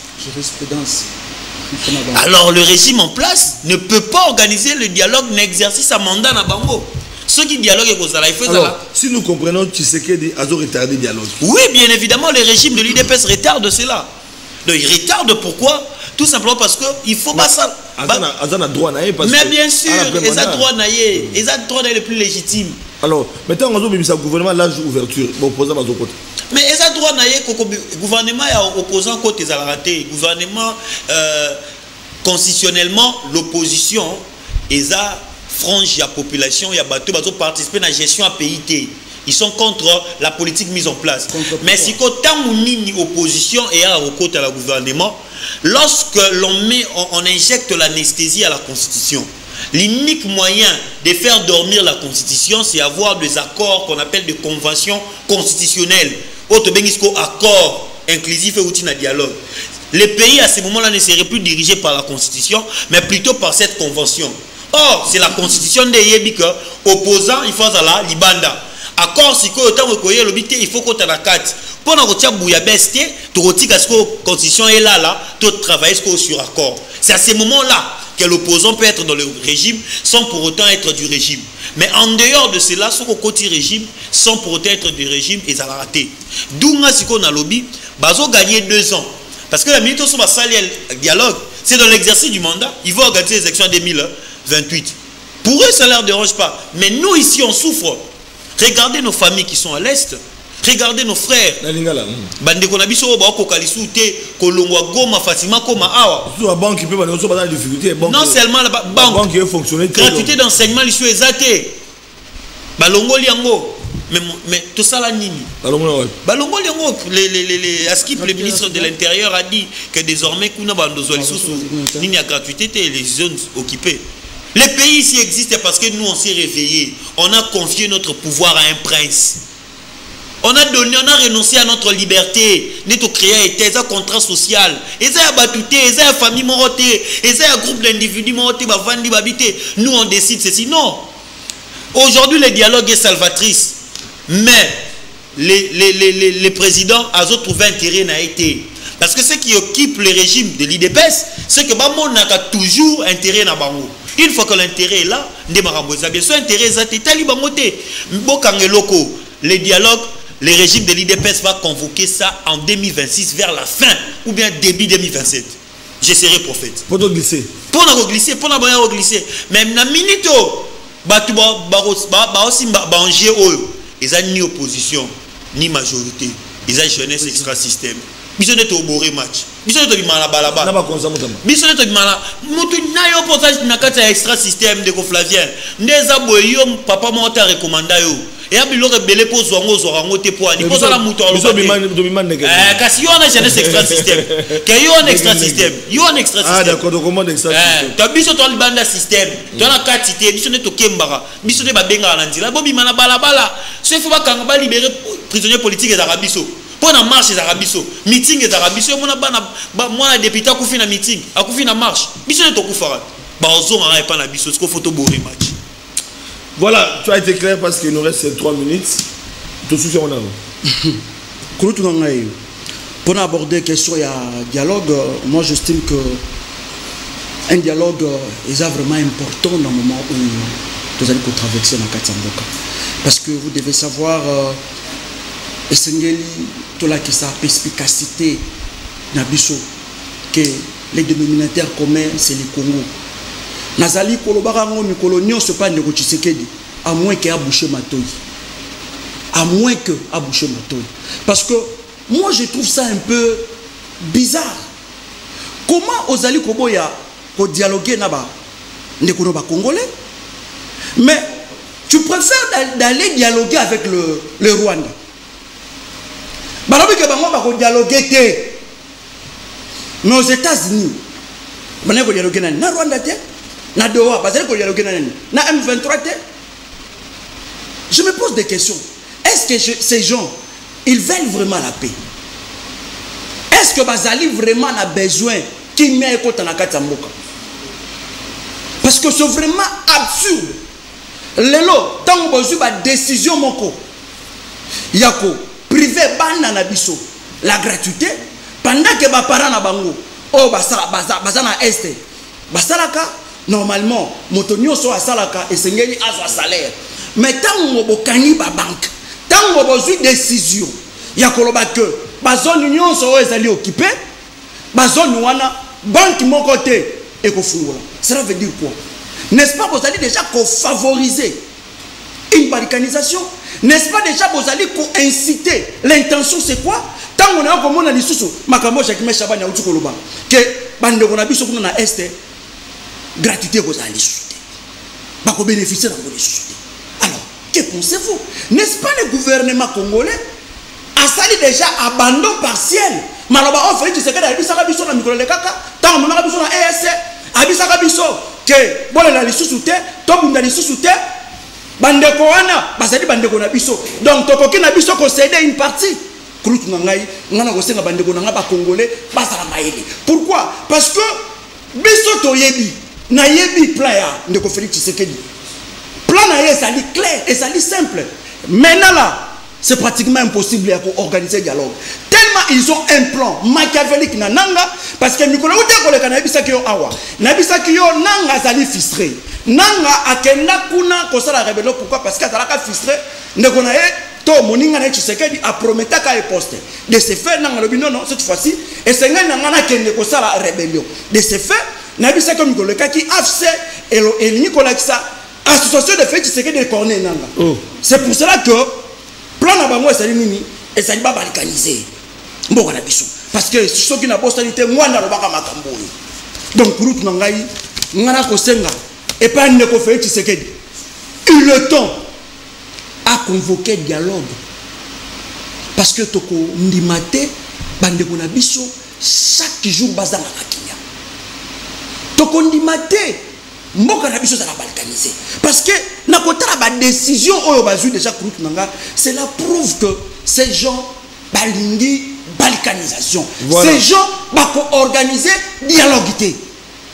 [SPEAKER 1] Alors le régime en place ne peut pas organiser le dialogue n'exerce sa mandat na bango. Ceux qui dialoguent avec Ozala, il faut
[SPEAKER 2] alors, si nous comprenons Tshisekedi a retardé le dialogue.
[SPEAKER 1] Oui, bien évidemment, le régime de l'IDPS retarde cela. Donc il retarde pourquoi? Tout simplement parce qu'il ne faut pas ça. Mais bien sûr, ils ont droit naïe. Ils ont droit le plus légitime.
[SPEAKER 2] Alors, maintenant, on a le gouvernement l'âge d'ouverture. Opposant à côté.
[SPEAKER 1] Mais ils ont droit naïe que le gouvernement est opposant côté ils ont raté. Le gouvernement, constitutionnellement, l'opposition, ils ont franchi la population, il y a bateau, ils ont participé à la gestion à PIT. Ils sont contre la politique mise en place. Mais si tant une opposition et à côté à la gouvernement, lorsque on injecte l'anesthésie à la Constitution, l'unique moyen de faire dormir la Constitution, c'est avoir des accords qu'on appelle des conventions constitutionnelles. Autre accord inclusif et outil de dialogue. Les pays à ce moment-là ne seraient plus dirigés par la Constitution, mais plutôt par cette convention. Or, c'est la Constitution de Yébika, opposant, il faut la Libanda. Accord, si il faut qu'on ait la carte. Pendant que tu as bouillabesté, tu retires que la Constitution est là, tu travailles sur accord. C'est à ce moment-là que l'opposant peut être dans le régime sans pour autant être du régime. Mais en dehors de cela, ce côté régime, sans pour autant être du régime, ils ont raté. D'où on a lobby, ils ont gagné 2 ans. Parce que la minute où on va salir le dialogue, c'est dans l'exercice du mandat. Ils vont organiser les élections en 2028. Pour eux, ça ne leur dérange pas. Mais nous, ici, on souffre. Regardez nos familles qui sont à l'Est. Regardez nos frères. Non seulement la banque, gratuité d'enseignement, ils sont exatés. Mais tout ça là, Nini. Le ministre de l'Intérieur a dit que désormais, Nini a gratuité les zones occupées. Les pays ici existent parce que nous on s'est réveillés. On a confié notre pouvoir à un prince. On a renoncé à notre liberté. Nous créé un contrat social. Ils ont battuté, ils ont famille morotée, ils ont un groupe d'individus morotée, nous on décide ceci. Non. Aujourd'hui le dialogue est salvatrice. Mais les présidents ont trouvé intérêt n'a été. Parce que ceux qui occupent le régime de l'IDPS, c'est que Bamon n'a toujours intérêt à Bango. Une fois que l'intérêt est là, bien sûr, intérêt les dialogues, le régime de l'IDPS va convoquer ça en 2026 vers la fin ou bien début 2027. Je serai prophète.
[SPEAKER 2] Pour glisser.
[SPEAKER 1] Pour glisser, pour glisser. Même na minute, ils ont ni opposition, ni majorité. Ils ont jeunesse extra-système. Ils ont été au boré match. Ils ont été mal à balaba. Ils ont été mal à. Moutou n'a eu opposition n'a extra système de Flavien. Neza boyom papa m'a été recommandé yo. Et à bilo rebelle pour zongo zorango te pour ani. Pour ça la mouton. Kasi yo on a jeunesse extra système. Que yo on extra système. Yo on extra système.
[SPEAKER 2] Ah d'accord, donc comment extra système.
[SPEAKER 1] Tu as biso toi le banda système. Tu as la quantité. Biso ne to kembara. Biso ne ba benga na nzila. Bobi mana balabala. Ce faut pas quand ba libérer prisonniers politiques et arabiso. Pour la marche, les Arabiso, meeting les Arabiso, moi, député, a fait un meeting, a fait une marche. Biso n'est pas fait. Bazo n'a pas la biso, c'est qu'on photo bourré match.
[SPEAKER 2] Voilà, tu as été clair parce qu'il nous reste 3 minutes. Tout ce qu'on a.
[SPEAKER 3] Pour aborder la question, il y a un dialogue. Moi, j'estime que un dialogue est vraiment important dans le moment où vous allez traverser dans Katsamboka. Parce que vous devez savoir. Essengeli tola que sa perspicacité nabiso que les dénominateurs communs c'est le Congo. Nazali kolobarango mikolo nyonso pa ndeko Tshisekedi à moins que abouché matoi. À moins que abouché matoi. Parce que moi je trouve ça un peu bizarre. Comment ozali koboya ko dialoguer naba ndeko no ba congolais? Mais tu préfères d'aller dialoguer avec le Rwanda. Balobi que bango ba ko dialoguer té. Mais aux États-Unis, bango ko dialoguer na Rwanda té, na Doha, bazali ko dialoguer na M23 té. Je me pose des questions. Est-ce que ces gens ils veulent vraiment la paix? Est-ce que bazali vraiment a besoin qui met écoute na Katsamboka? Parce que c'est vraiment absurde. Lelo tant besoin ba décision moko. Yako privé bana na biso la gratuité pendant que ba parents na bango oh baza na este basalaka normalement motonio so asalaka esengeli azwa salaire mais tant bokani ba banque tant bozui décision ya koloba que bazone union so ezali occupé bazone wana banque mon côté et ko fungola. Cela veut dire quoi? N'est-ce pas vous allez déjà favoriser une balkanisation? N'est-ce pas déjà vous allez inciter? L'intention c'est quoi? Tant on a comme on a dit sous makambo chaque mèche chabani ou tukoloba que bande on a biso kuna na est gratuité vous allez soutenir ba ko bénéficier dans vos soutenir. Alors que pensez-vous? N'est-ce pas le gouvernement congolais a sali déjà abandon partiel? Maloba on fait Tshisekedi a bisaka biso na mikolo le kaka tant on a biso na ESC a bisaka biso que bon la lisusu te to bunda lisusu te bandeko wana basadi bandeko na biso donc tokoki na biso ko céder une partie krutu ngai ngana ko senga bandeko na ba congolais basala maele. Pourquoi? Parce que biso to yebi na yebi plan ya ndeko Félix Tshisekedi plan na ye ça dit clair et ça dit simple. Maintenant là c'est pratiquement impossible pour organiser dialogue tellement ils ont un plan machiavélique na nanga parce que mikolo uta ko le kana bisaki yo awa na bisaki yo nanga zali frustré nanga akenda kuna ko sala rebellion. Pourquoi? Parce que azalaka frustré ndeko na ye to moninga na Tshisekedi a prometaka e poste de ce fait nanga lobi non cette fois-ci et senga nanga na kende ko sala rébellion de ce fait na bisaki mikolo kaki afse et Nicolas Kisa association de fait Tshisekedi de corner nanga. C'est pour cela que plan na bango esali nini esali ba balkaniser mboka na biso parce que soki na bosalité moi na lobaka makambo. Donc pour tout ngai ngana ko senga et pas ne ko fait Tshisekedi il le temps à convoquer dialogue parce que toko ndimate bande ko na biso chaque jour bazanga kakinya toko ndimate mboka na biso ça va balkaniser parce que na kotala ba décision oyo bazui déjà krutu nanga cela prouve que ces gens balingi balkanisation. Voilà. Ces gens ba ko organiser dialogue.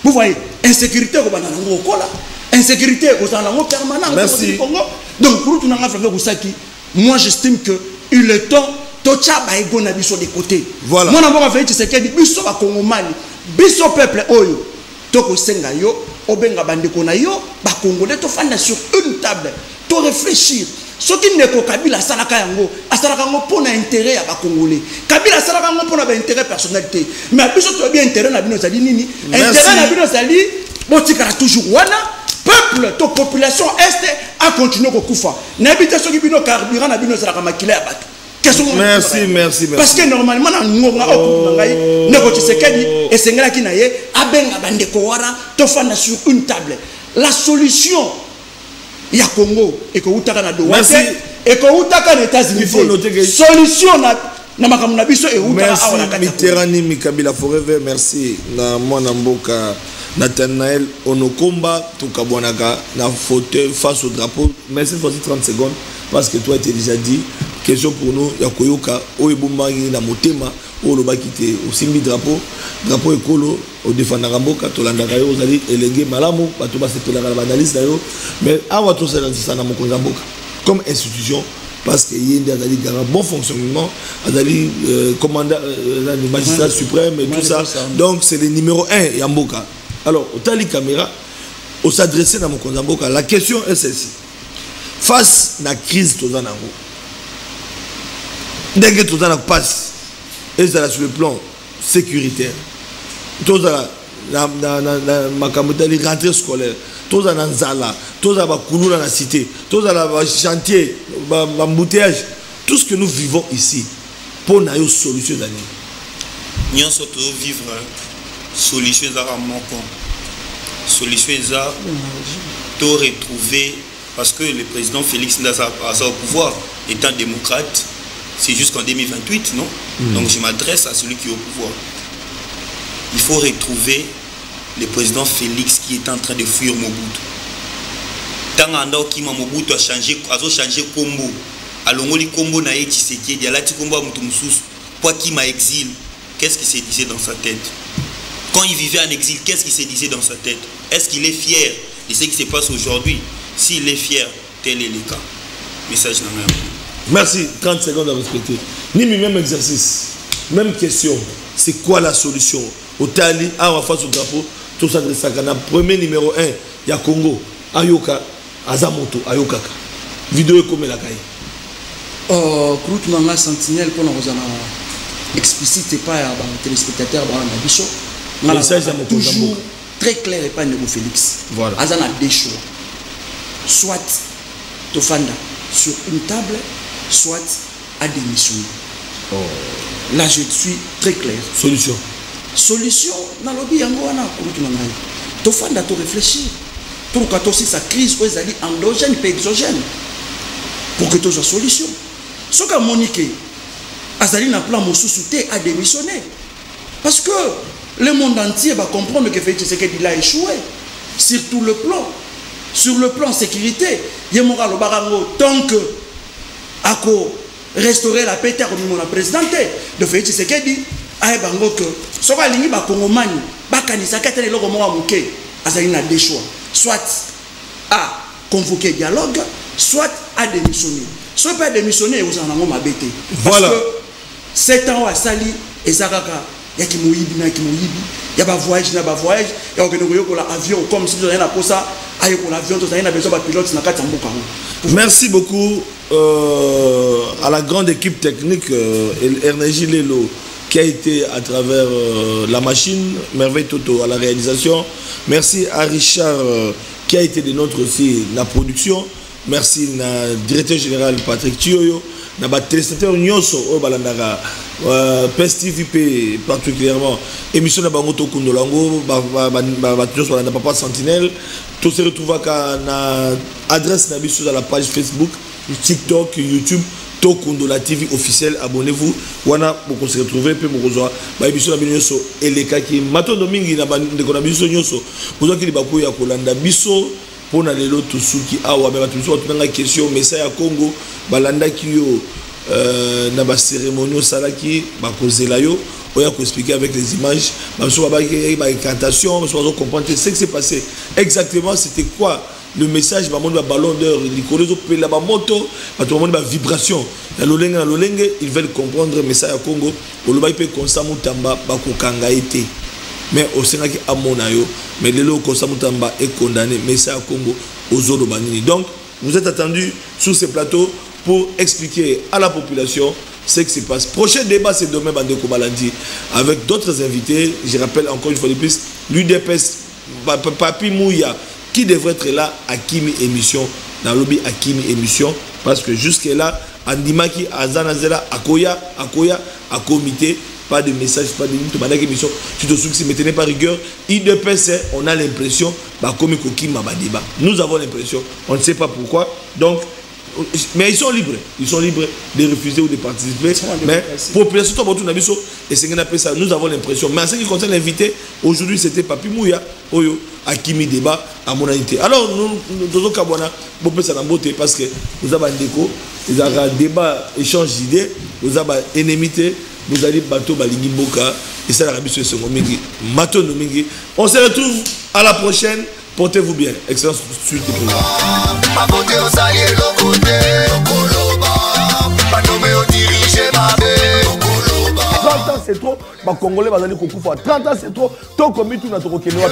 [SPEAKER 3] Vous voyez insécurité ko banana ngo kola insécurité ko sana ngo permanent au Congo. Donc krutu nanga frère Kusaki moi j'estime que il est temps tocha ba ego na biso de côté. Voilà. Moi na mboka fait Tshisekedi biso ba Kongomani biso peuple oyo toko senga yo obenga bandeko na yo ba congolais to fanda sur une table to réfléchir soki ndeko Kabila salaka yango asalaka ngo pona intérêt ya ba congolais Kabila salaka ngo pona ba intérêt personnalité mais biso to bien intérêt na bino zali nini intérêt na bino zali botikala toujours wana peuple to population est a continuer ko kufa na bita soki bino carburant na bino salaka makila ya bato. Merci. Parce que normalement na ngonga okutu ngai ndeko Tshisekedi esengela ki na ye abenga bandeko wara to fanda sur une table. La solution ya Congo et que utaka na Doha et que utaka na États-Unis. Solution na makambo na biso e utaka awa na kati.
[SPEAKER 2] Mitterrand Mikabila forever. Merci na mwana mboka Nathanaël Onokomba tukabonaka na fauteuil face au drapeau. Merci pour 30 secondes parce que toi tu as déjà dit question pour nous ya koyoka o ebombangi na motema o lobaki te osimbi drapeau ekolo o défendaka mboka tolandaka yo ozali elenge malamu bato basepelaka na banalise na yo mais awa tosalanisa na mokonzi ya mboka comme institution parce que yende azali garant bon fonctionnement azali commandant magistrat suprême et tout ça donc c'est le numéro 1 ya mboka. Alors otali caméra on s'adressait dans mokonzi ya mboka, la question est celle-ci: face na crise toza nango ndenge toza na passe ezala sur le plan sécuritaire, toza na makambo tali rentrée scolaire, toza na nzala, toza ba kulula na cité, toza la chantier, ba embouteillage, tout ce que nous vivons ici pour na yo solution d'année
[SPEAKER 1] nyonso to vivre solution za moko solution za to retrouver parce que le président Félix Ndaza au pouvoir étant démocrate. C'est jusqu'en 2028, non? Donc je m'adresse à celui qui est au pouvoir. Il faut retrouver le président Félix qui est en train de fuir Mobutu. Tant que Mobutu a changé combo. Alongoli combo na eti Tshisekedi, alati combo a Mutumsus. Quoi qui m'a exilé, qu'est-ce qui s'est dit dans sa tête? Quand il vivait en exil, qu'est-ce qui s'est dit dans sa tête? Est-ce qu'il est fier de ce qui se passe aujourd'hui? S'il est fier, tel est le cas. Message dans la main.
[SPEAKER 2] Merci, 30 secondes à respecter. Ni même exercice, même question. C'est quoi la solution? Au Tali, à face au drapeau, tout ça s'adresse à premier numéro 1, il y a Congo, Ayoka, Azamoto, Ayoka. Vidéo comme la caille.
[SPEAKER 3] Croute Nanga Sentinelle, pour nous explicite pas à téléspectateurs, le message est toujours très clair et pas de Félix.
[SPEAKER 2] Voilà.
[SPEAKER 3] Azana des choix. Soit Tofanda sur une table, soit à démissionner. Là, je suis très clair.
[SPEAKER 2] Solution.
[SPEAKER 3] Solution, dans le lobby, tu fais réfléchir. Pour que tu sa crise, tu es endogène et exogène. Pour que tu aies une solution. Ce que Monique, Azali n'a plan Moussoussouté à démissionner. Parce que le monde entier va comprendre que Félix Tshisekedi a échoué. Sur tout le plan. Sur le plan sécurité, Yemora le Barango, tant que Ako restaurer la paix terre au la présidente de Félix Tshisekedi, aïe bango que ce soit l'ingé ba Congomani, ba kanisa kete le logo mora muke, azali na deux choix, soit à convoquer dialogue, soit à démissionner. Soit pas démissionner, vous en avez ma bête. Parce que 7 ans à Sali et Zaraka, il y a qui mouibi, il y a pas voyage, il y a pas voyage, il y a un avion comme si vous avez pour ça.
[SPEAKER 2] Merci beaucoup à la grande équipe technique Ernégie Lelo qui a été à travers la machine, Merveille Toto à la réalisation. Merci à Richard qui a été de notre aussi la production. Merci à directeur général Patrick Thioyo, à la téléspectateur Nyoso au Balandara, PES TVP particulièrement, émission de Bangoto Kundolango, Papa Sentinelle. Tout se retrouve à l'adresse à la page Facebook, TikTok, YouTube, Tokundola TV officiel. Abonnez-vous. Wana pour se retrouver puis pour rejoindre émission de Nyoso et les cas qui maintenant domingue na de konabiso Nyoso. Vous avez qui bakou ya kolanda biso pour na lelo tusuki awa ba tusuki tunanga question message ya Congo balanda kiyo na ba cérémonie salaki ba kozela yo oya ko expliquer avec les images ba incantation on comprendre ce qui s'est passé exactement. C'était quoi le message ba monde ballon d'or likolezo pe la ba moto ba tout monde ba vibration na lolenge ils veulent comprendre le message à Congo oloba pe konsamu tamba ba ko kanga été mais au Sénat qui a mon ayo mais le lot konsamu tamba est condamné message à Congo aux autres banini. Donc vous êtes attendus sur ce plateau pour expliquer à la population ce qui se passe. Prochain débat, c'est demain, Bandeko Balandi, avec d'autres invités. Je rappelle encore une fois de plus, l'UDPS, Papi Mouya, qui devrait être là à Kimi émission, dans le lobby à Kimi émission, parce que jusque-là, Andimaki, Azanazela, Akoya, à comité, pas de message, pas de émission. Tu te souviens que si maintenez pas rigueur, IDPS, on a l'impression, bah, comme débat. Nous avons l'impression, on ne sait pas pourquoi. Donc, mais ils sont libres de refuser ou de participer. Mais population et ça, nous avons l'impression. Mais en ce qui concerne l'invité, aujourd'hui c'était Papi Mouya, Oyo, Akimi Débat, à mon invité. Alors nous devons parce que nous avons un déco, nous avons un débat, échange d'idées, nous avons une ennemité, nous avons bateau Balingi Boka, et ça la Rabbi Mingi, Mato Mingi. On se retrouve à la prochaine. Portez-vous bien. Excellence suite et programme. 30 ans c'est trop, les Congolais vont aller au 30 ans c'est trop, tant qu'on met tout notre Kenya.